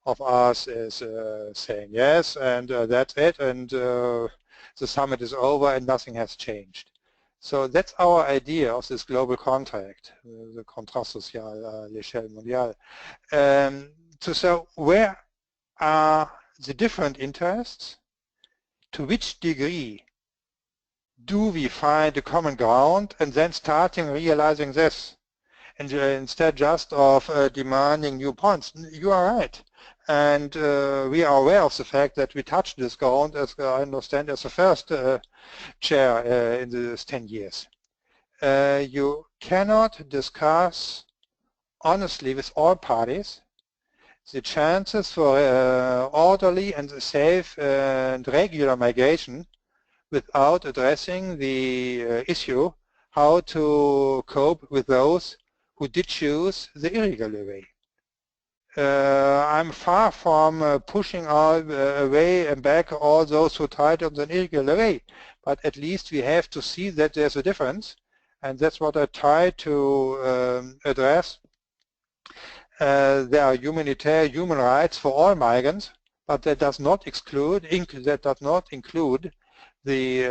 of us is saying yes, and that's it, and the summit is over and nothing has changed. So that's our idea of this global contract, the contrat social à l'échelle mondiale. So where are the different interests? To which degree do we find a common ground, and then starting realizing this, and instead just of demanding new points? You are right, and we are aware of the fact that we touched this ground, as I understand, as the first chair in these 10 years. You cannot discuss honestly with all parties the chances for orderly and safe and regular migration without addressing the issue how to cope with those who did choose the irregular way. I'm far from pushing away and back all those who tried on the irregular way, but at least we have to see that there's a difference, and that's what I try to address. There are human rights for all migrants, but that does not include the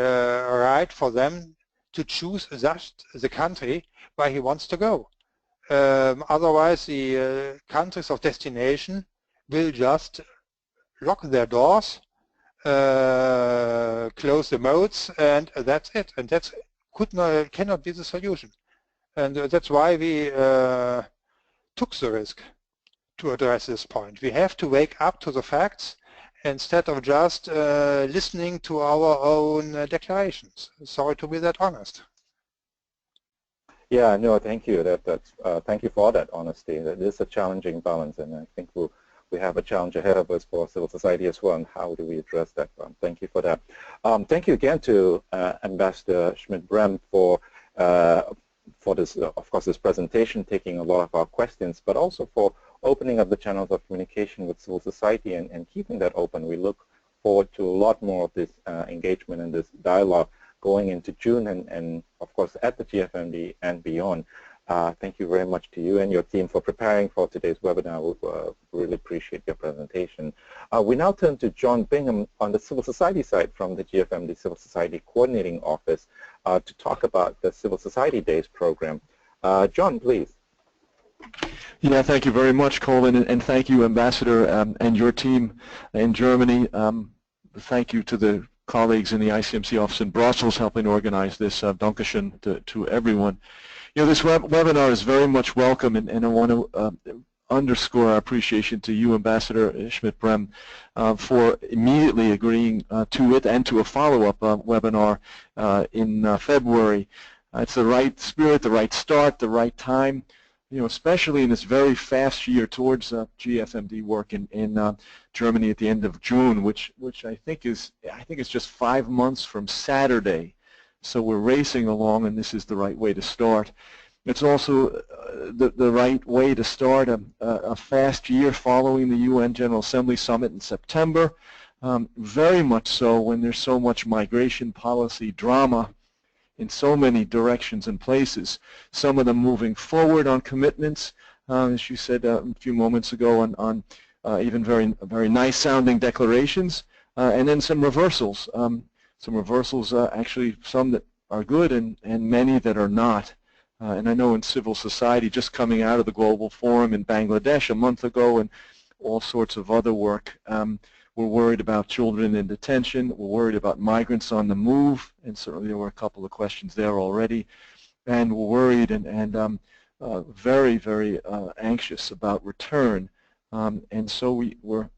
right for them to choose just the country where he wants to go. Otherwise, the countries of destination will just lock their doors, close the modes, and that's it. And that cannot be the solution. And that's why we took the risk to address this point. We have to wake up to the facts instead of just listening to our own declarations. Sorry to be that honest.
Yeah, no, thank you. Thank you for that honesty. That is a challenging balance, and I think we have a challenge ahead of us for civil society as well, and how do we address that? Thank you for that. Thank you again to Ambassador Schmidt-Bremme for this, of course, this presentation, taking a lot of our questions, but also for opening up the channels of communication with civil society and keeping that open. We look forward to a lot more of this engagement and this dialogue going into June and of course at the GFMD and beyond. Thank you very much to you and your team for preparing for today's webinar. We really appreciate your presentation. We now turn to John Bingham on the civil society side from the GFMD Civil Society Coordinating Office to talk about the Civil Society Days program. John, please.
Yeah, thank you very much, Colin, and thank you, Ambassador, and your team in Germany. Thank you to the colleagues in the ICMC office in Brussels helping organize this. Dankeschön to everyone. You know, this webinar is very much welcome, and I want to underscore our appreciation to you, Ambassador Schmidt-Bremme, for immediately agreeing to it and to a follow-up webinar in February. It's the right spirit, the right start, the right time. You know, especially in this very fast year towards GFMD work in Germany at the end of June, which I think is just 5 months from Saturday. So we're racing along, and this is the right way to start. It's also the right way to start a fast year following the UN General Assembly Summit in September, very much so when there's so much migration policy drama in so many directions and places, some of them moving forward on commitments, as you said a few moments ago, on even very nice sounding declarations, and then some reversals. Actually some that are good and many that are not. And I know in civil society, just coming out of the Global Forum in Bangladesh a month ago and all sorts of other work, we're worried about children in detention, we're worried about migrants on the move, and certainly there were a couple of questions there already, and we're worried and very, very anxious about return. And so we're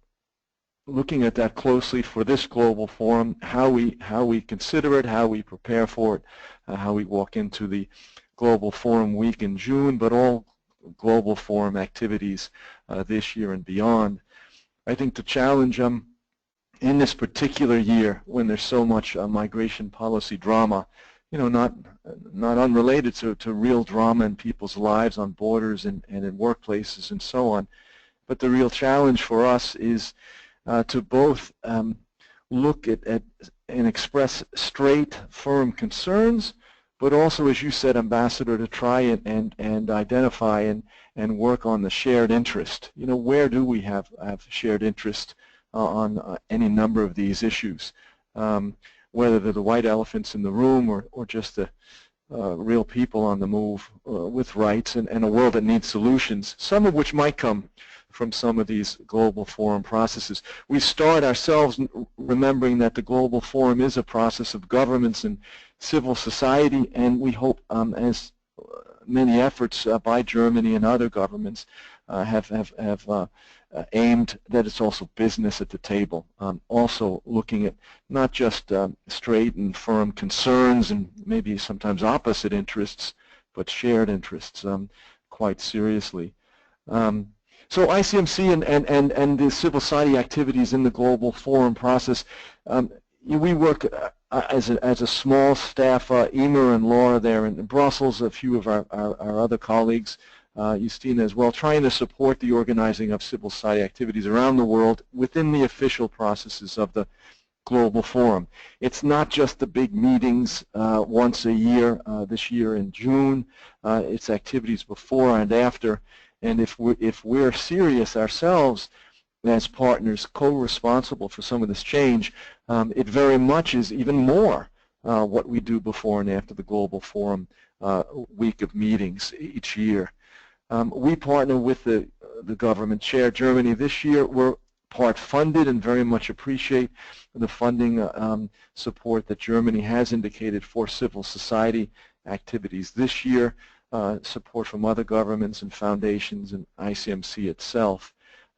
looking at that closely for this global forum, how we consider it, how we prepare for it, how we walk into the Global Forum week in June, but all global forum activities this year and beyond. I think the challenge in this particular year, when there's so much migration policy drama, you know, not unrelated to real drama in people's lives on borders and in workplaces and so on, but the real challenge for us is to both look at and express straight, firm concerns, but also, as you said, Ambassador, to try and identify and work on the shared interest. You know, where do we have shared interest on any number of these issues, whether they're the white elephants in the room or just the real people on the move with rights and a world that needs solutions, some of which might come from some of these global forum processes. We start ourselves remembering that the global forum is a process of governments and civil society, and we hope as many efforts by Germany and other governments have aimed that it's also business at the table, also looking at not just straight and firm concerns and maybe sometimes opposite interests, but shared interests quite seriously. So ICMC and the civil society activities in the global forum process, we work as a small staff, Emer and Laura there in Brussels, a few of our other colleagues, Justina as well, trying to support the organizing of civil society activities around the world within the official processes of the Global Forum. It's not just the big meetings once a year, this year in June, it's activities before and after, and if we're serious ourselves as partners co-responsible for some of this change, it very much is even more what we do before and after the Global Forum week of meetings each year. We partner with the government chair, Germany. This year we're part funded and very much appreciate the funding support that Germany has indicated for civil society activities this year, support from other governments and foundations and ICMC itself.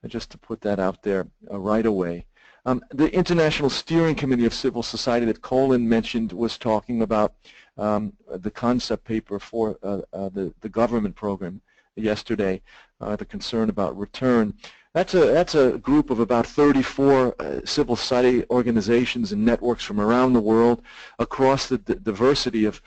Just to put that out there right away. The International Steering Committee of Civil Society that Colin mentioned was talking about the concept paper for the government program yesterday, the concern about return. That's a group of about 34 civil society organizations and networks from around the world across the diversity of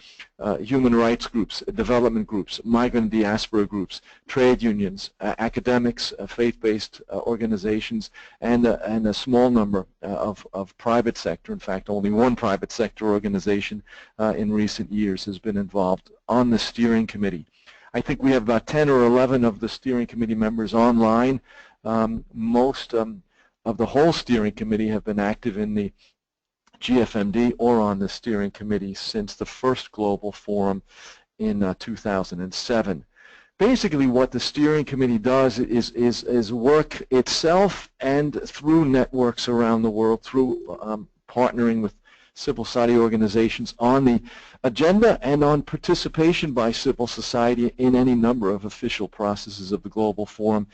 human rights groups, development groups, migrant diaspora groups, trade unions, academics, faith-based organizations, and a small number of private sector. In fact, only one private sector organization in recent years has been involved on the steering committee. I think we have about 10 or 11 of the steering committee members online. Most of the whole steering committee have been active in the GFMD or on the steering committee since the first global forum in 2007. Basically what the steering committee does is work itself and through networks around the world, through partnering with civil society organizations on the agenda and on participation by civil society in any number of official processes of the Global Forum,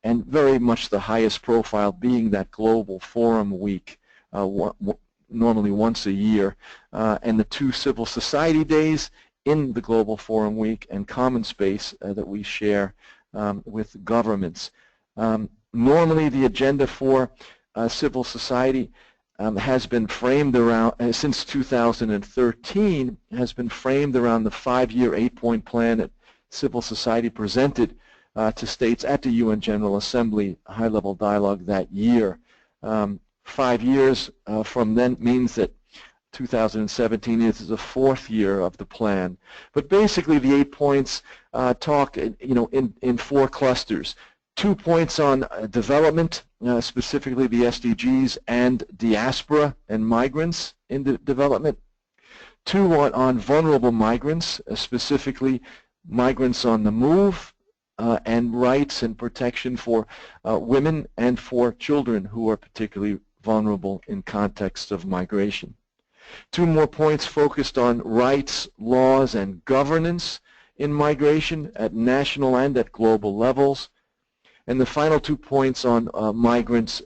and very much the highest profile being that Global Forum Week, normally once a year, and the 2 Civil Society Days in the Global Forum Week and Common Space that we share with governments. Normally the agenda for civil society has been framed around, since 2013, has been framed around the 5-year 8-point plan that civil society presented to states at the UN General Assembly high-level dialogue that year. 5 years from then means that 2017 is the 4th year of the plan. But basically the 8 points talk in 4 clusters. 2 points on development, specifically the SDGs and diaspora and migrants in development. 2 on vulnerable migrants, specifically migrants on the move, and rights and protection for women and for children who are particularly vulnerable in context of migration. 2 more points focused on rights, laws, and governance in migration at national and at global levels. And the final 2 points on migrants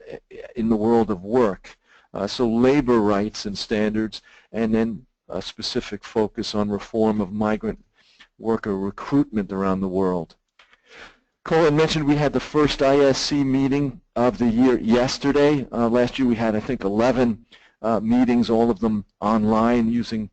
in the world of work, so labor rights and standards, and then a specific focus on reform of migrant worker recruitment around the world. Colin mentioned we had the first ISC meeting of the year yesterday. Last year we had, I think, 11 meetings, all of them online using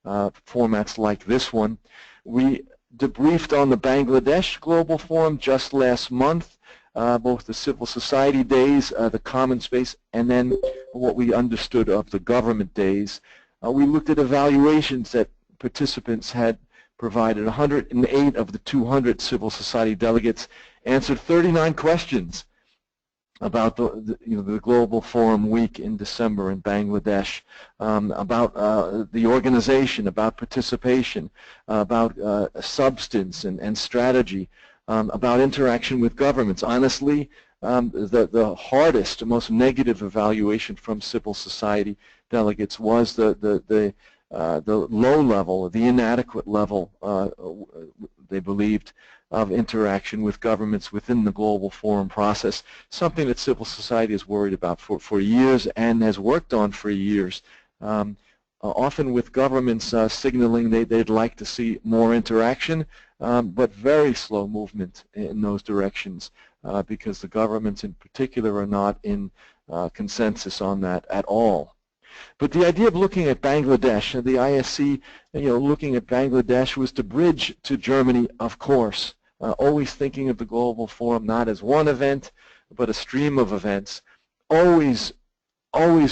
formats like this one. We debriefed on the Bangladesh Global Forum just last month, both the Civil Society Days, the Common Space, and then what we understood of the government days. We looked at evaluations that participants had provided. 108 of the 200 civil society delegates answered 39 questions about the Global Forum Week in December in Bangladesh, about the organization, about participation, about substance and strategy, about interaction with governments. Honestly, the hardest, most negative evaluation from civil society delegates was the low level, the inadequate level, they believed, of interaction with governments within the Global Forum process, something that civil society is worried about for years and has worked on for years. Often with governments signaling they'd like to see more interaction, but very slow movement in those directions because the governments in particular are not in consensus on that at all. But the idea of looking at Bangladesh, and the ISC, looking at Bangladesh was to bridge to Germany, of course, always thinking of the Global Forum not as one event, but a stream of events, always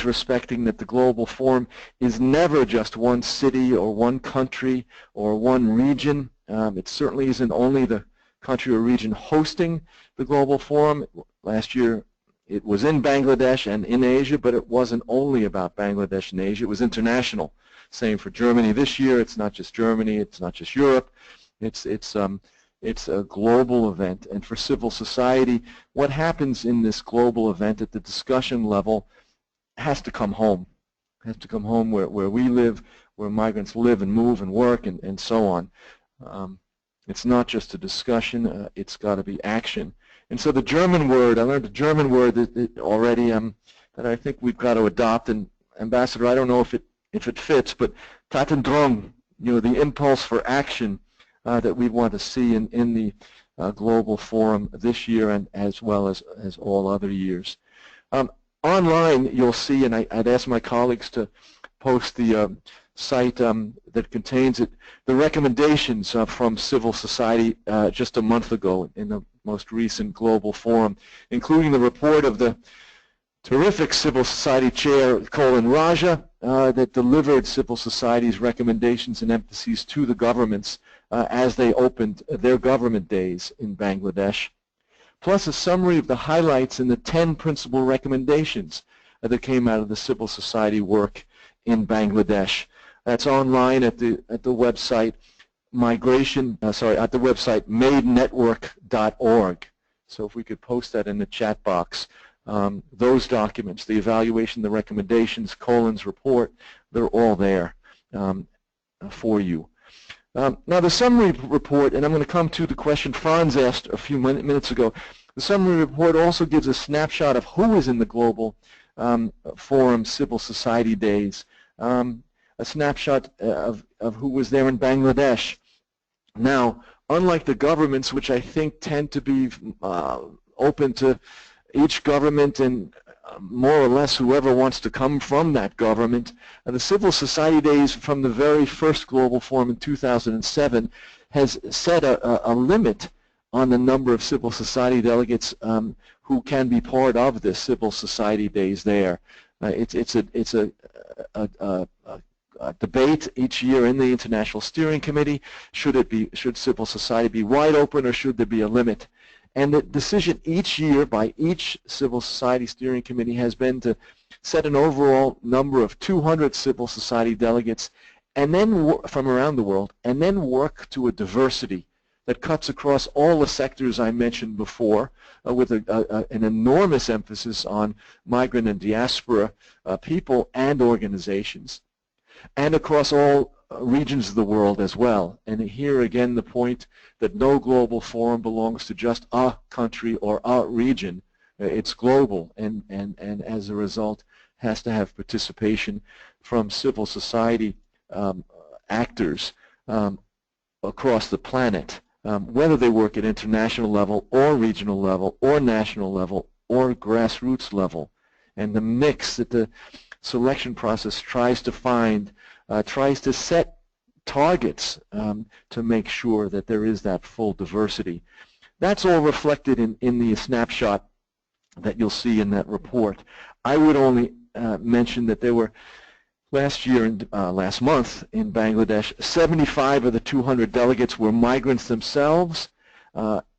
respecting that the Global Forum is never just one city or one country or one region. It certainly isn't only the country or region hosting the Global Forum. Last year it was in Bangladesh and in Asia, but it wasn't only about Bangladesh and Asia. It was international. Same for Germany this year. It's not just Germany. It's not just Europe. It's a global event. And for civil society, what happens in this global event at the discussion level has to come home. It has to come home where we live, where migrants live and move and work and so on. It's not just a discussion. It's got to be action. And so the German word, I learned a German word that already that I think we've got to adopt. And Ambassador, I don't know if it fits, but Tatendrang, the impulse for action that we want to see in the Global Forum this year and as well as all other years. Online, you'll see, and I'd ask my colleagues to post the site that contains it, the recommendations from civil society just a month ago in the most recent Global Forum, including the report of the terrific civil society chair, Colin Rajah, that delivered civil society's recommendations and emphases to the governments as they opened their government days in Bangladesh, plus a summary of the highlights and the 10 principal recommendations that came out of the civil society work in Bangladesh. That's online at the website madenetwork.org. So if we could post that in the chat box, those documents, the evaluation, the recommendations, Colin's report, they're all there for you. Now the summary report, and I'm going to come to the question Franz asked a few minutes ago, the summary report also gives a snapshot of who is in the Global Forum Civil Society Days, a snapshot of who was there in Bangladesh. Now, unlike the governments, which I think tend to be open to each government and more or less whoever wants to come from that government, the Civil Society Days from the very first Global Forum in 2007 has set a limit on the number of civil society delegates who can be part of the Civil Society Days there. It's a debate each year in the International Steering Committee. Should civil society be wide open, or should there be a limit? And the decision each year by each Civil Society Steering Committee has been to set an overall number of 200 civil society delegates, and then from around the world, and then work to a diversity that cuts across all the sectors I mentioned before, with an enormous emphasis on migrant and diaspora people and organizations, and across all regions of the world as well. And here again the point that no global forum belongs to just a country or a region. It's global, and as a result has to have participation from civil society actors across the planet, whether they work at international level or regional level or national level or grassroots level. And the mix that the selection process tries to find, tries to set targets to make sure that there is that full diversity. That's all reflected in the snapshot that you'll see in that report. I would only mention that there were last month in Bangladesh, 75 of the 200 delegates were migrants themselves.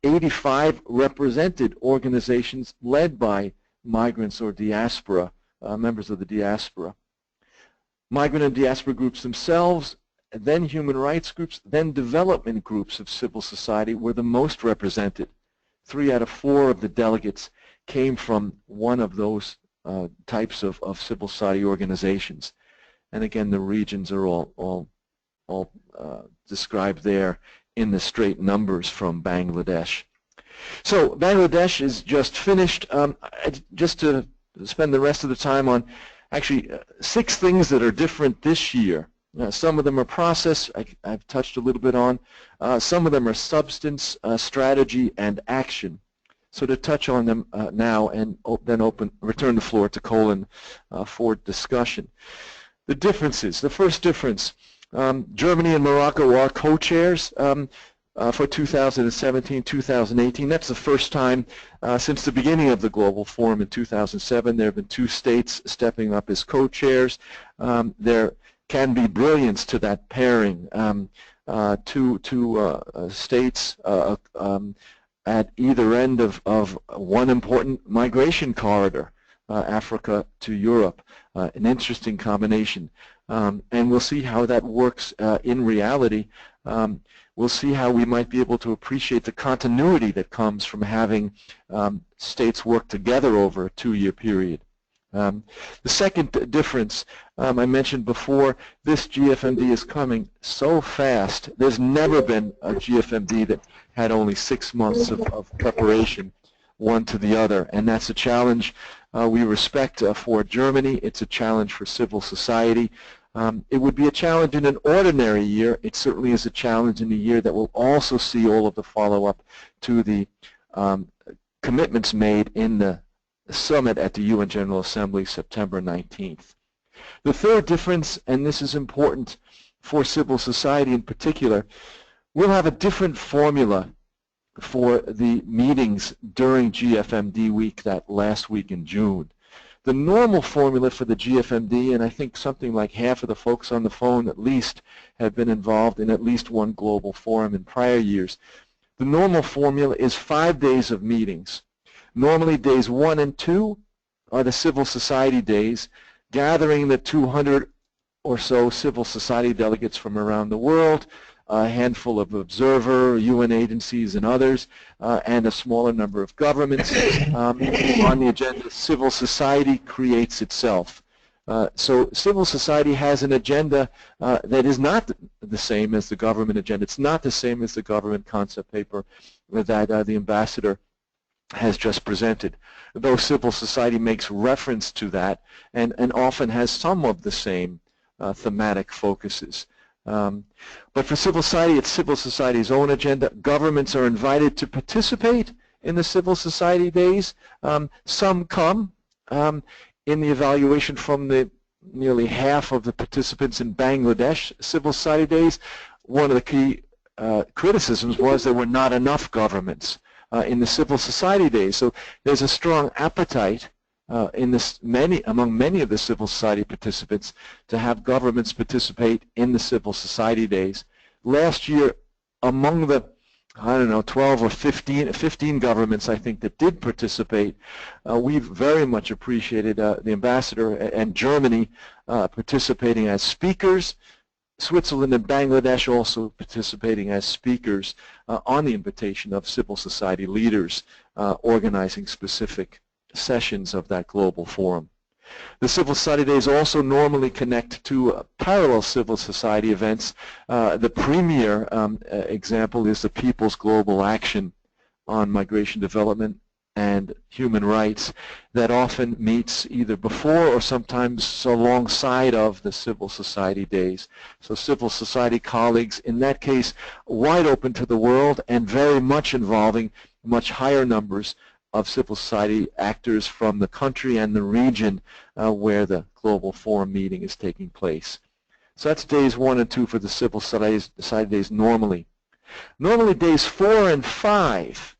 85 represented organizations led by migrants or diaspora, members of the diaspora. Migrant and diaspora groups themselves, then human rights groups, then development groups of civil society were the most represented. 3 out of 4 of the delegates came from one of those types of civil society organizations. And again, the regions are all described there in the straight numbers from Bangladesh. So Bangladesh is just finished. Just to spend the rest of the time on actually 6 things that are different this year. Some of them are process, I've touched a little bit on. Some of them are substance, strategy, and action. So to touch on them now and then return the floor to Colin for discussion. The differences. The first difference, Germany and Morocco are co-chairs for 2017-2018. That's the first time since the beginning of the Global Forum in 2007. There have been 2 states stepping up as co-chairs. There can be brilliance to that pairing. 2 states at either end of one important migration corridor, Africa to Europe. An interesting combination. And we'll see how that works in reality. We'll see how we might be able to appreciate the continuity that comes from having states work together over a 2-year period. The second difference, I mentioned before, this GFMD is coming so fast. There's never been a GFMD that had only 6 months of preparation, one to the other, and that's a challenge we respect for Germany. It's a challenge for civil society. It would be a challenge in an ordinary year. It certainly is a challenge in a year that will also see all of the follow-up to the commitments made in the summit at the UN General Assembly September 19th. The third difference, and this is important for civil society in particular, we'll have a different formula for the meetings during GFMD week, that last week in June. The normal formula for the GFMD, and I think something like half of the folks on the phone at least have been involved in at least one global forum in prior years. The normal formula is 5 days of meetings. Normally days 1 and 2 are the civil society days, gathering the 200 or so civil society delegates from around the world, a handful of observer, UN agencies and others, and a smaller number of governments. On the agenda, civil society creates itself. So civil society has an agenda that is not the same as the government agenda. It's not the same as the government concept paper that the ambassador has just presented, though civil society makes reference to that and often has some of the same thematic focuses. But for civil society, it's civil society's own agenda. Governments are invited to participate in the Civil Society Days. Some come. In the evaluation from the nearly half of the participants in Bangladesh Civil Society Days, one of the key criticisms was there were not enough governments in the Civil Society Days. So there's a strong appetite among many of the civil society participants to have governments participate in the Civil Society Days. Last year, among the, I don't know, 12 or 15 governments, I think, that did participate, we very much appreciated the ambassador and Germany participating as speakers, Switzerland and Bangladesh also participating as speakers on the invitation of civil society leaders organizing specific sessions of that global forum. The Civil Society Days also normally connect to parallel civil society events. The premier example is the People's Global Action on Migration Development and Human Rights that often meets either before or sometimes alongside of the Civil Society Days. So civil society colleagues, in that case, wide open to the world and very much involving much higher numbers of civil society actors from the country and the region where the Global Forum meeting is taking place. So that's days 1 and 2 for the Civil Society Days normally. Normally days 4 and 5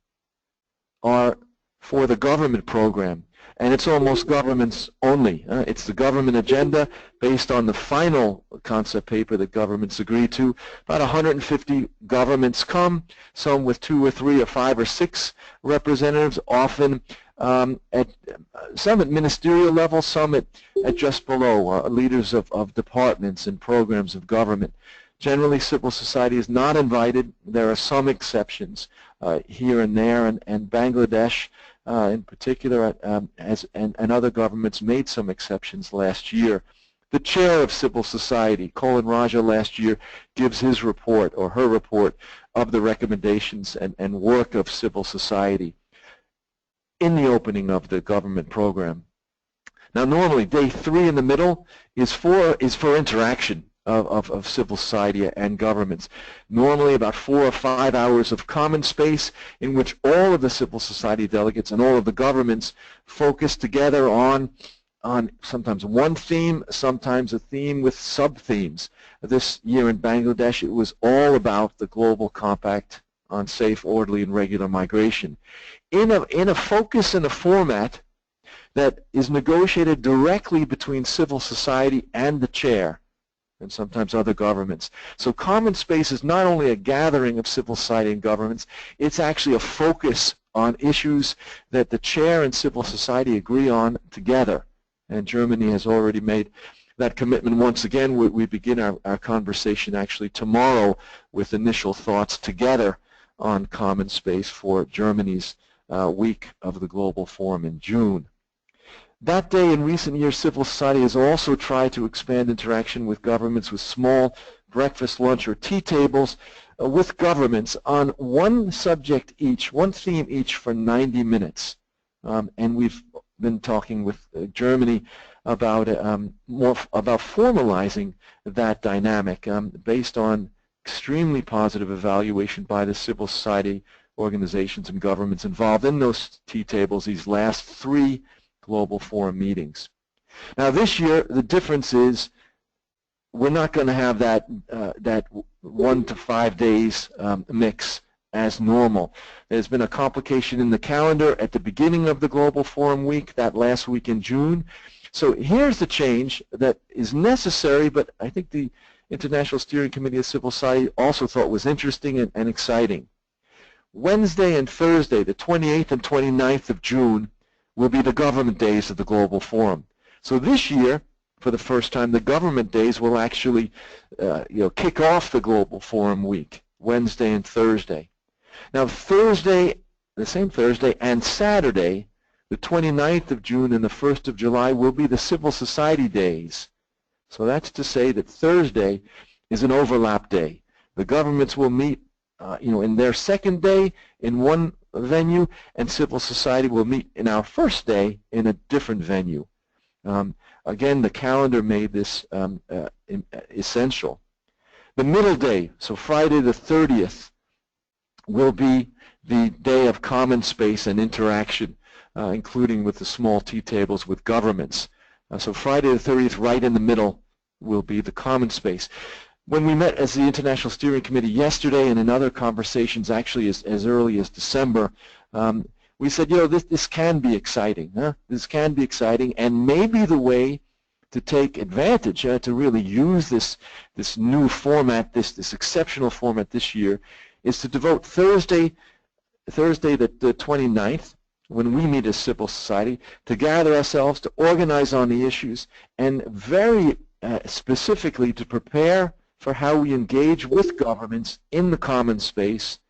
are for the government program, and it's almost governments only. It's the government agenda based on the final concept paper that governments agreed to. About 150 governments come, some with 2 or 3 or 5 or 6 representatives, often some at ministerial level, some at just below, leaders of departments and programs of government. Generally, civil society is not invited. There are some exceptions here and there, and Bangladesh in particular and other governments made some exceptions last year. The chair of civil society, Colin Rajah, last year gives his report or her report of the recommendations and work of civil society in the opening of the government program. Now normally day 3 in the middle is for interaction of civil society and governments. Normally about 4 or 5 hours of common space in which all of the civil society delegates and all of the governments focus together on sometimes one theme, sometimes a theme with sub-themes. This year in Bangladesh it was all about the Global Compact on Safe, Orderly and Regular Migration in a focus and a format that is negotiated directly between civil society and the chair and sometimes other governments. So common space is not only a gathering of civil society and governments, it's actually a focus on issues that the chair and civil society agree on together. And Germany has already made that commitment once again. We begin our conversation actually tomorrow with initial thoughts together on common space for Germany's week of the Global Forum in June. That day in recent years, civil society has also tried to expand interaction with governments with small breakfast, lunch, or tea tables with governments on one subject each, one theme each for 90 minutes. And we've been talking with Germany about about formalizing that dynamic based on extremely positive evaluation by the civil society organizations and governments involved in those tea tables these last 3 Global Forum meetings. Now this year the difference is we're not going to have that 1 to 5 days mix as normal. There's been a complication in the calendar at the beginning of the Global Forum Week, that last week in June. So here's the change that is necessary, but I think the International Steering Committee of Civil Society also thought was interesting and exciting. Wednesday and Thursday, the 28th and 29th of June, will be the government days of the Global Forum. So this year, for the first time, the government days will actually kick off the Global Forum Week, Wednesday and Thursday. Now Thursday, the same Thursday, and Saturday, the 29th of June and the 1st of July, will be the Civil Society Days. So that's to say that Thursday is an overlap day. The governments will meet in their second day in one venue, and civil society will meet in our first day in a different venue. Again, the calendar made this essential. The middle day, so Friday the 30th, will be the day of common space and interaction, including with the small T tables with governments. So Friday the 30th, right in the middle, will be the common space. When we met as the International Steering Committee yesterday and in other conversations actually as early as December, we said, this can be exciting. This can be exciting, and maybe the way to take advantage, to really use this new format, this exceptional format this year, is to devote Thursday the 29th, when we meet as civil society, to gather ourselves, to organize on the issues, and very specifically to prepare for how we engage with governments in the common space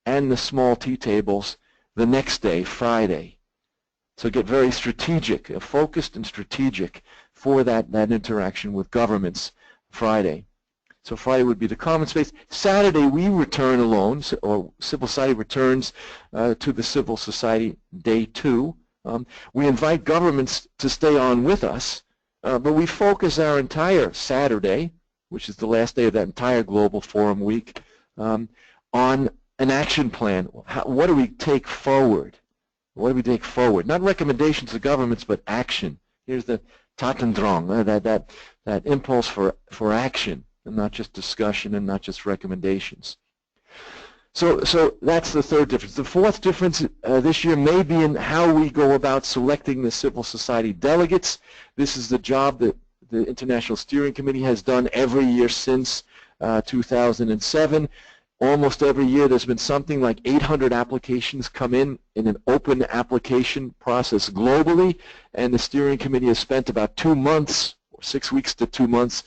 and the small T tables the next day, Friday. So get very strategic, focused and strategic for that interaction with governments Friday. So Friday would be the common space. Saturday we return alone, or civil society returns to the Civil Society Day 2. We invite governments to stay on with us, but we focus our entire Saturday, which is the last day of that entire Global Forum Week, on an action plan. What do we take forward? What do we take forward? Not recommendations to governments, but action. Here's the Tatendrang, that impulse for action, and not just discussion and not just recommendations. So that's the third difference. The fourth difference this year may be in how we go about selecting the civil society delegates. This is the job that the International Steering Committee has done every year since 2007. Almost every year there's been something like 800 applications come in an open application process globally, and the Steering Committee has spent about 2 months, or 6 weeks to 2 months,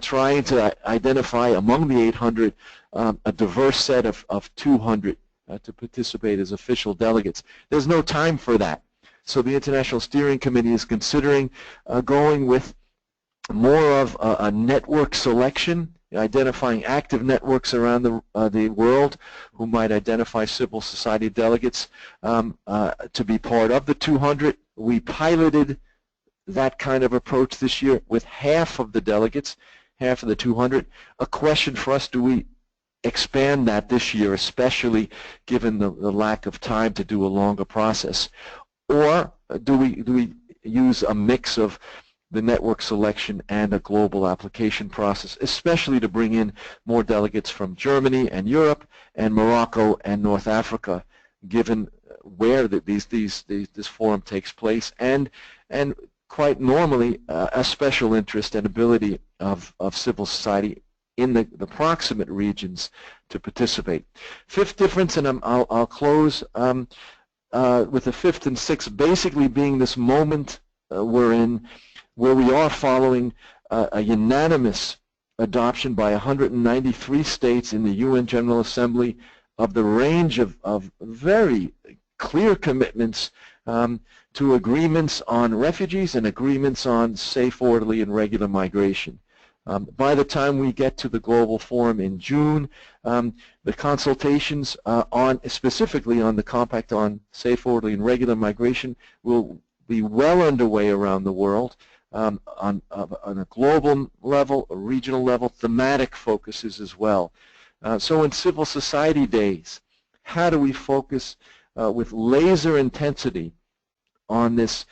trying to identify among the 800 a diverse set of 200 to participate as official delegates. There's no time for that. So the International Steering Committee is considering going with more of a network selection, identifying active networks around the world who might identify civil society delegates to be part of the 200. We piloted that kind of approach this year with half of the delegates, half of the 200. A question for us, do we expand that this year, especially given the lack of time to do a longer process? Or do we use a mix of the network selection and a global application process, especially to bring in more delegates from Germany and Europe and Morocco and North Africa, given where this forum takes place, and quite normally a special interest and ability of civil society in the proximate regions to participate. Fifth difference, and I'll close with the fifth and sixth basically being this moment we're in, where we are following a unanimous adoption by 193 states in the UN General Assembly of the range of very clear commitments to agreements on refugees and agreements on safe, orderly, and regular migration. By the time we get to the Global Forum in June, the consultations specifically on the Compact on Safe, Orderly, and Regular Migration will be well underway around the world. On a global level, a regional level, thematic focuses as well. So in Civil Society Days, how do we focus with laser intensity on this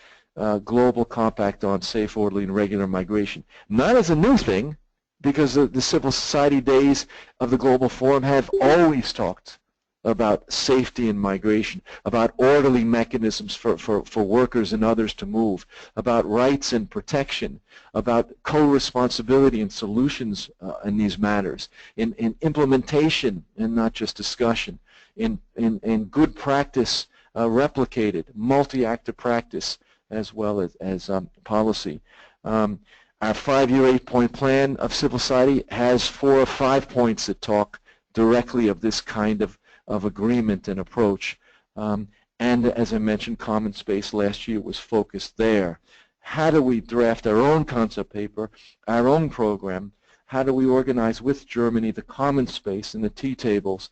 global compact on safe, orderly, and regular migration? Not as a new thing, because the Civil Society Days of the Global Forum have always talked about safety and migration, about orderly mechanisms for workers and others to move, about rights and protection, about co-responsibility and solutions in these matters, in implementation and not just discussion, in good practice replicated, multi-actor practice, as well as policy. Our 5-year 8-point plan of civil society has 4 or 5 points that talk directly of this kind of agreement and approach. And as I mentioned, Common Space last year was focused there. How do we draft our own concept paper, our own program? How do we organize with Germany the Common Space and the T-tables?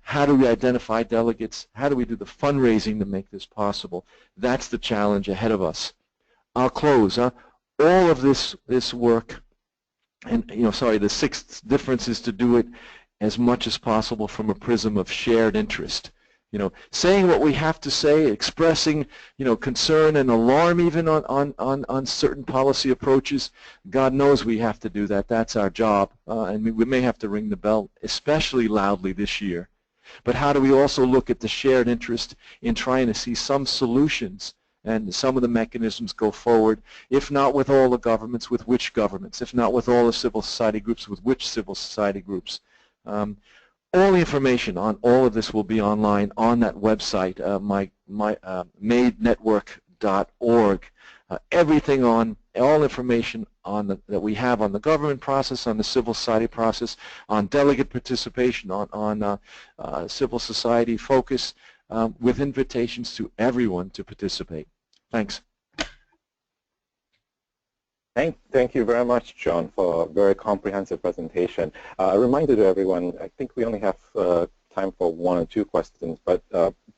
How do we identify delegates? How do we do the fundraising to make this possible? That's the challenge ahead of us. I'll close. All of this work, and the 6 differences to do it as much as possible from a prism of shared interest. Saying what we have to say, expressing, concern and alarm even on certain policy approaches. God knows we have to do that. That's our job, and we may have to ring the bell, especially loudly this year. But how do we also look at the shared interest in trying to see some solutions and some of the mechanisms go forward, if not with all the governments, with which governments, if not with all the civil society groups, with which civil society groups. All the information on all of this will be online on that website, madenetwork.org. Everything on, all information on that we have on the government process, on the civil society process, on delegate participation, on civil society focus, with invitations to everyone to participate. Thanks.
Thank you very much, John, for a very comprehensive presentation. A reminder to everyone, I think we only have time for 1 or 2 questions, but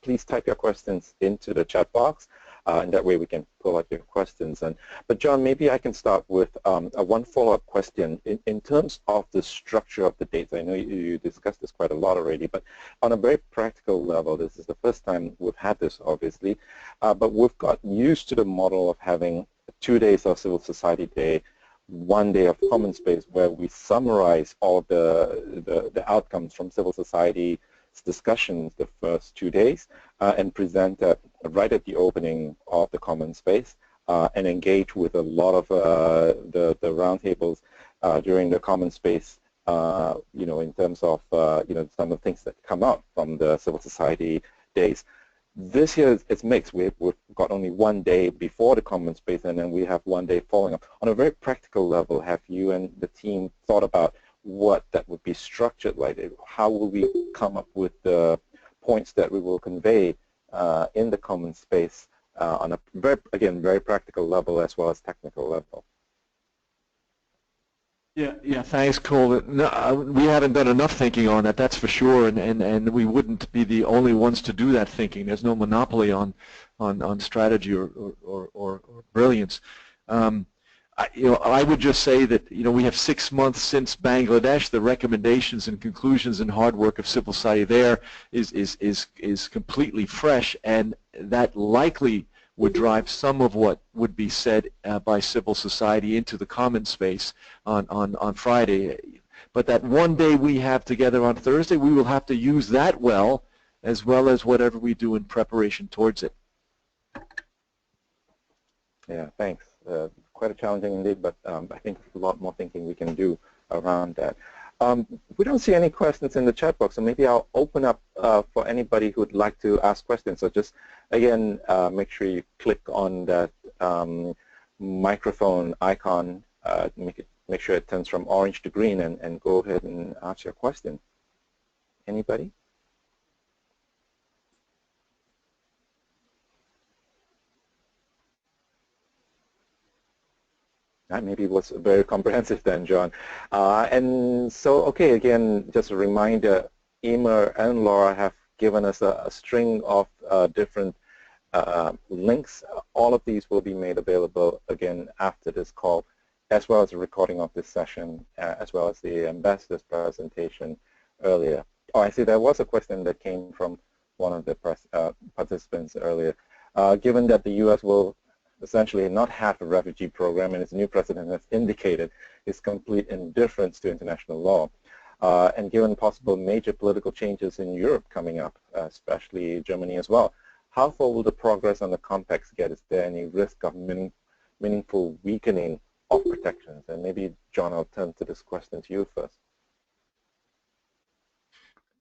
please type your questions into the chat box, and that way we can pull out your questions. But John, maybe I can start with one follow-up question. In terms of the structure of the dates, I know you discussed this quite a lot already, but on a very practical level, this is the first time we've had this, obviously, but we've got used to the model of having 2 days of Civil Society Day, 1 day of Common Space, where we summarize all the outcomes from civil society discussions the first 2 days and present that right at the opening of the Common Space and engage with a lot of the roundtables during the Common Space, in terms of some of the things that come up from the Civil Society Days. This year it's mixed. We've got only 1 day before the Common Space, and then we have 1 day following up. On a very practical level, have you and the team thought about what that would be structured like? How will we come up with the points that we will convey in the Common Space on a very practical level as well as technical level?
Yeah. Thanks, Cole. No, we haven't done enough thinking on that, that's for sure, and we wouldn't be the only ones to do that thinking. There's no monopoly on strategy or brilliance. I would just say that we have 6 months since Bangladesh. The recommendations and conclusions and hard work of civil society there is completely fresh, and that likely would drive some of what would be said by civil society into the Common Space on Friday. But that 1 day we have together on Thursday, we will have to use that well as whatever we do in preparation towards it.
Yeah, thanks. Quite a challenging indeed, but I think a lot more thinking we can do around that. We don't see any questions in the chat box, so maybe I'll open up for anybody who would like to ask questions. So just, again, make sure you click on that microphone icon, make sure it turns from orange to green, and go ahead and ask your question. Anybody? Maybe it was very comprehensive then, John. And so, okay, again, just a reminder, Emer and Laura have given us a string of different links. All of these will be made available again after this call, as well as a recording of this session, as well as the ambassador's presentation earlier. Oh, I see there was a question that came from one of the participants earlier. Given that the U.S. will essentially not have a refugee program, and its new president has indicated its complete indifference to international law, and given possible major political changes in Europe coming up, especially Germany as well, how far will the progress on the compacts get? Is there any risk of meaningful weakening of protections? And maybe, John, I'll turn to this question to you first.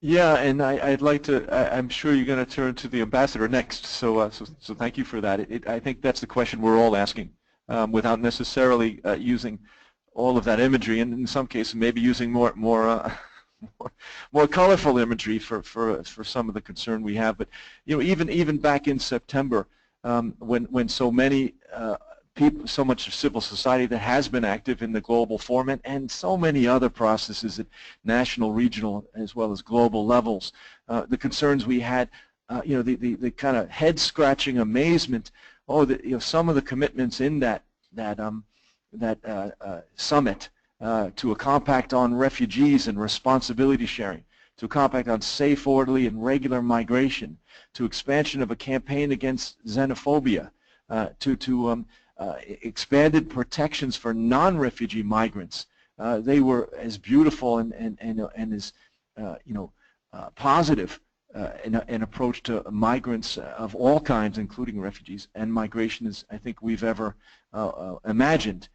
Yeah, and I'd like to, I'm sure you're going to turn to the ambassador next, so thank you for that. I think that's the question we're all asking, without necessarily using all of that imagery, and in some cases maybe using more colorful imagery for some of the concern we have. But you know, even back in September, when so many people, so much of civil society that has been active in the global forum, and so many other processes at national, regional, as well as global levels, the concerns we had, you know, the kind of head-scratching amazement. Oh, you know, some of the commitments in that summit to a compact on refugees and responsibility sharing, to a compact on safe, orderly, and regular migration, to expansion of a campaign against xenophobia, to expanded protections for non-refugee migrants. They were as beautiful and as you know, positive an approach to migrants of all kinds, including refugees and migration, as I think we've ever imagined.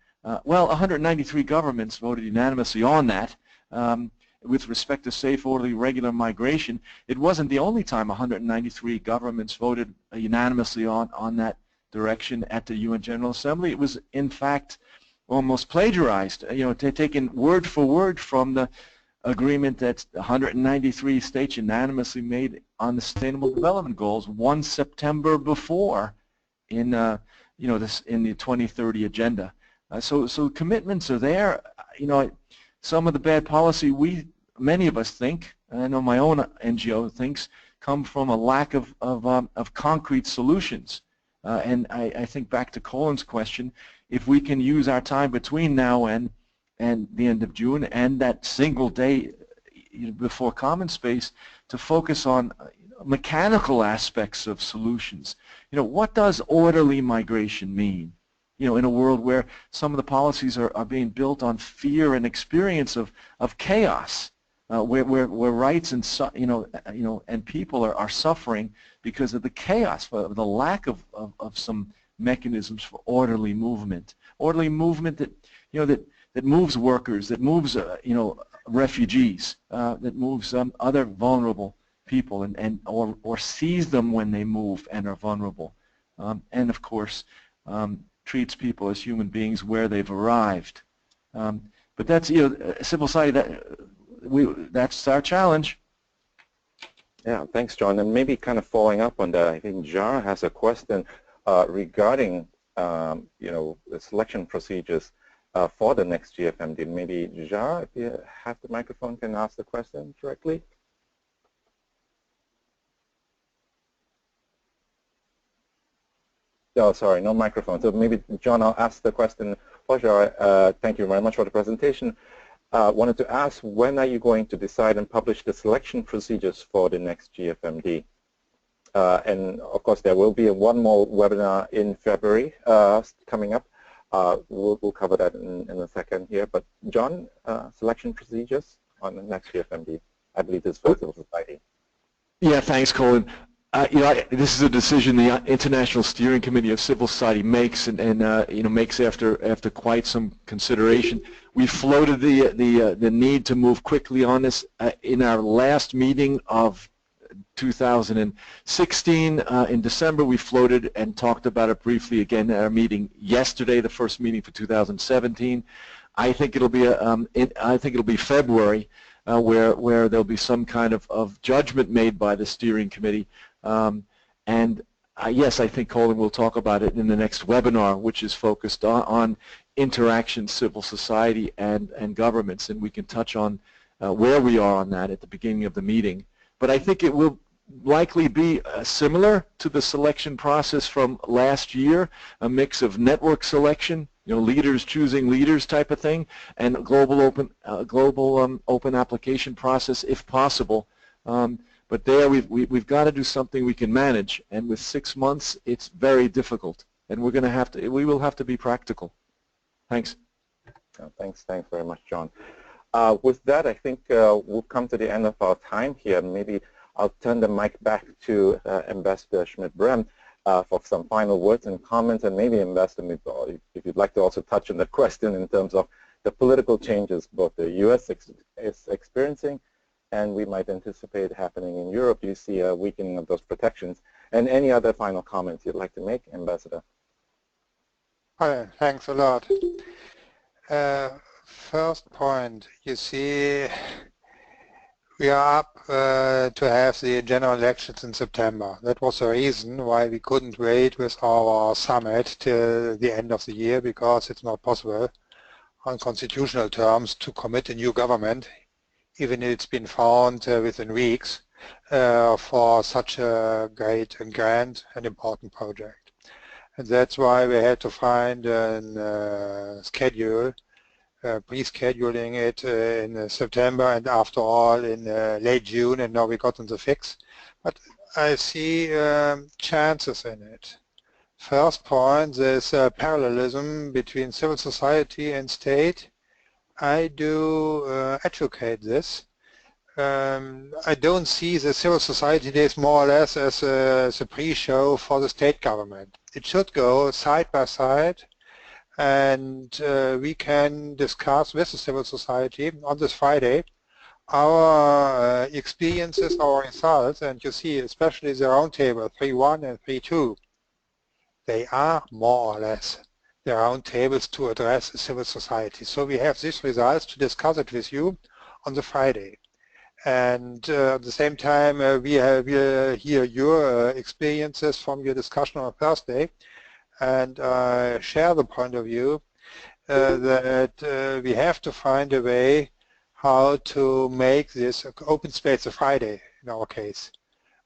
Well, 193 governments voted unanimously on that. With respect to safe, orderly, regular migration, it wasn't the only time 193 governments voted unanimously on that direction at the UN General Assembly. It was, in fact, almost plagiarized, you know, taken word for word from the agreement that 193 states unanimously made on the Sustainable Development Goals 1 September before in, you know, in the 2030 agenda. So commitments are there. You know, some of the bad policy many of us think, and I know my own NGO thinks, come from a lack of concrete solutions. And I think back to Colin's question, if we can use our time between now and the end of June and that single day before Common Space to focus on mechanical aspects of solutions. You know, what does orderly migration mean? You know, in a world where some of the policies are being built on fear and experience of chaos, where rights and and people are suffering because of the chaos, of the lack of some mechanisms for orderly movement that that moves workers, that moves refugees, that moves other vulnerable people or sees them when they move and are vulnerable, and of course treats people as human beings where they've arrived. But that's, you know, civil society, that's our challenge.
Yeah, thanks, John. And maybe kind of following up on that, I think Jar has a question regarding you know, the selection procedures for the next GFMD. Maybe Jar, if you have the microphone, can ask the question directly. Oh, sorry, no microphone. So maybe, John, I'll ask the question for Jar. Thank you very much for the presentation. Wanted to ask, when are you going to decide and publish the selection procedures for the next GFMD? And of course, there will be one more webinar in February coming up. We'll cover that in a second here. But John, selection procedures on the next GFMD, I believe this is for civil society.
Yeah, thanks, Colin. You know, this is a decision the International Steering Committee of Civil Society makes, and you know, makes after quite some consideration. We floated the need to move quickly on this in our last meeting of 2016 in December. We floated and talked about it briefly again at our meeting yesterday, the first meeting for 2017. I think it'll be February where there'll be some kind of judgment made by the steering committee. And yes, I think Colin will talk about it in the next webinar, which is focused on interaction, civil society, and governments, and we can touch on where we are on that at the beginning of the meeting. But I think it will likely be similar to the selection process from last year, a mix of network selection, you know, leaders choosing leaders type of thing, and global open application process if possible. But there we've got to do something we can manage, and with 6 months it's very difficult, and we will have to be practical. Thanks.
Thanks very much, John. With that, I think we'll come to the end of our time here. Maybe I'll turn the mic back to Ambassador Schmidt-Bremme for some final words and comments, and maybe Ambassador, if you'd like to also touch on the question in terms of the political changes both the U.S. is experiencing and we might anticipate happening in Europe. Do you see a weakening of those protections? And any other final comments you'd like to make, Ambassador?
Thanks a lot. First point, you see, we are up to have the general elections in September. That was the reason why we couldn't wait with our summit till the end of the year, because it's not possible on constitutional terms to commit a new government, even if it's been found within weeks, for such a great and grand and important project. And that's why we had to find a schedule, pre-scheduling it in September and after all in late June, and now we got on the fix. But I see chances in it. First point, there's a parallelism between civil society and state. I do advocate this. I don't see the Civil Society Days more or less as a pre-show for the state government. It should go side by side, and we can discuss with the civil society on this Friday our experiences, our results, and you see especially the roundtable 3.1 and 3.2. They are more or less the roundtables to address civil society. So we have these results to discuss it with you on the Friday. And at the same time, we hear your experiences from your discussion on Thursday, and share the point of view that we have to find a way how to make this open space of Friday, in our case,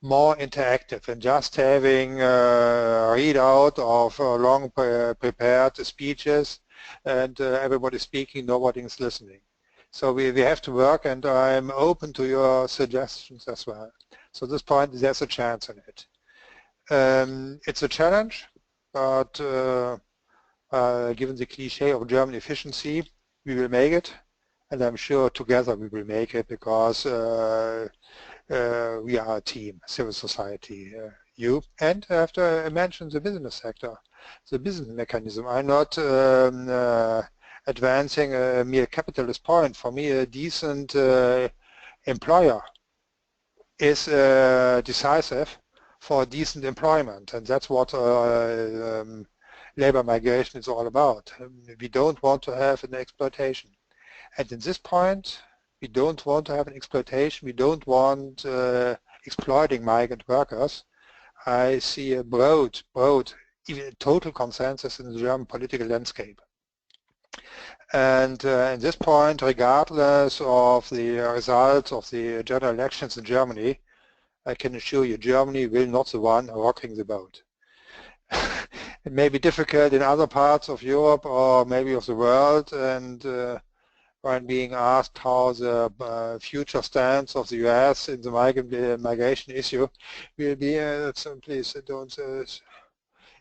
more interactive and just having a readout of long prepared speeches and everybody speaking, nobody is listening. So we have to work, and I'm open to your suggestions as well. So at this point, there's a chance in it. It's a challenge, but given the cliche of German efficiency, we will make it, and I'm sure together we will make it, because we are a team, civil society, you. And after I mentioned the business sector, the business mechanism, I'm not advancing a mere capitalist point. For me, a decent employer is decisive for decent employment, and that's what labor migration is all about. We don't want to have an exploitation. And in this point, we don't want to have an exploitation. We don't want exploiting migrant workers. I see a broad, even total consensus in the German political landscape. And at this point, regardless of the results of the general elections in Germany, I can assure you Germany will not be the one rocking the boat. It may be difficult in other parts of Europe or maybe of the world, and when being asked how the future stance of the US in the migration issue will be, please don't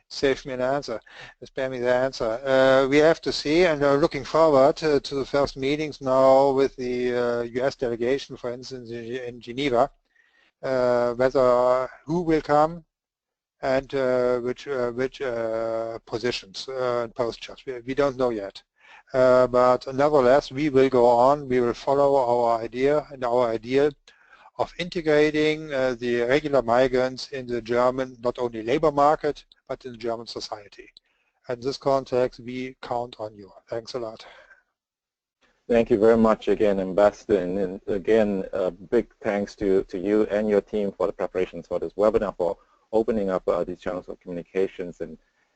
save me an answer, spare me the answer. We have to see, and we're looking forward to the first meetings now with the US delegation, for instance, in Geneva, who will come and which positions and postures. We don't know yet. But nevertheless, we will go on. We will follow our idea and our ideal of integrating the regular migrants in the German, not only labor market, but in the German society. In this context, we count on you. Thanks a lot.
Thank you very much again, Ambassador, and again, big thanks to you and your team for the preparations for this webinar, for opening up these channels of communications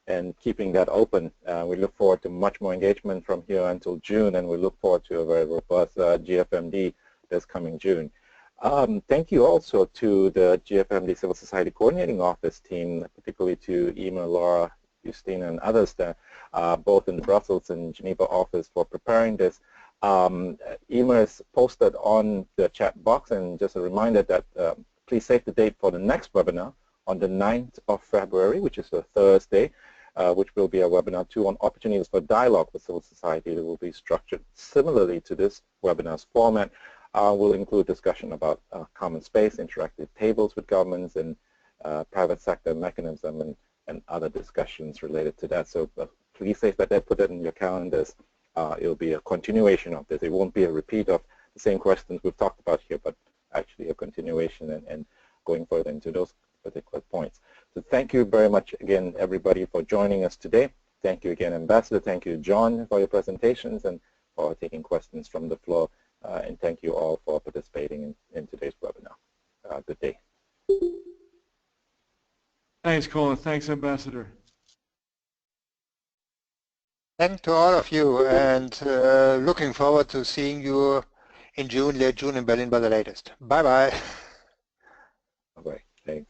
and keeping that open. We look forward to much more engagement from here until June, and we look forward to a very robust GFMD this coming June. Thank you also to the GFMD Civil Society Coordinating Office team, particularly to Emma, Laura, Justina, and others there, both in the Brussels and Geneva office, for preparing this. Emma is posted on the chat box, and just a reminder that please save the date for the next webinar on the 9th of February, which is a Thursday. which will be a webinar 2 on opportunities for dialogue with civil society. That will be structured similarly to this webinar's format. Will include discussion about common space, interactive tables with governments, and private sector mechanism, and other discussions related to that. So please save that, put it in your calendars. It'll be a continuation of this. It won't be a repeat of the same questions we've talked about here, but actually a continuation and going further into those particular points. So thank you very much again, everybody, for joining us today. Thank you again, Ambassador. Thank you, John, for your presentations and for taking questions from the floor. And thank you all for participating in today's webinar. Good day.
Thanks, Colin. Thanks, Ambassador.
Thanks to all of you, and looking forward to seeing you in June, late June in Berlin by the latest. Bye-bye.
Bye-bye. Thanks.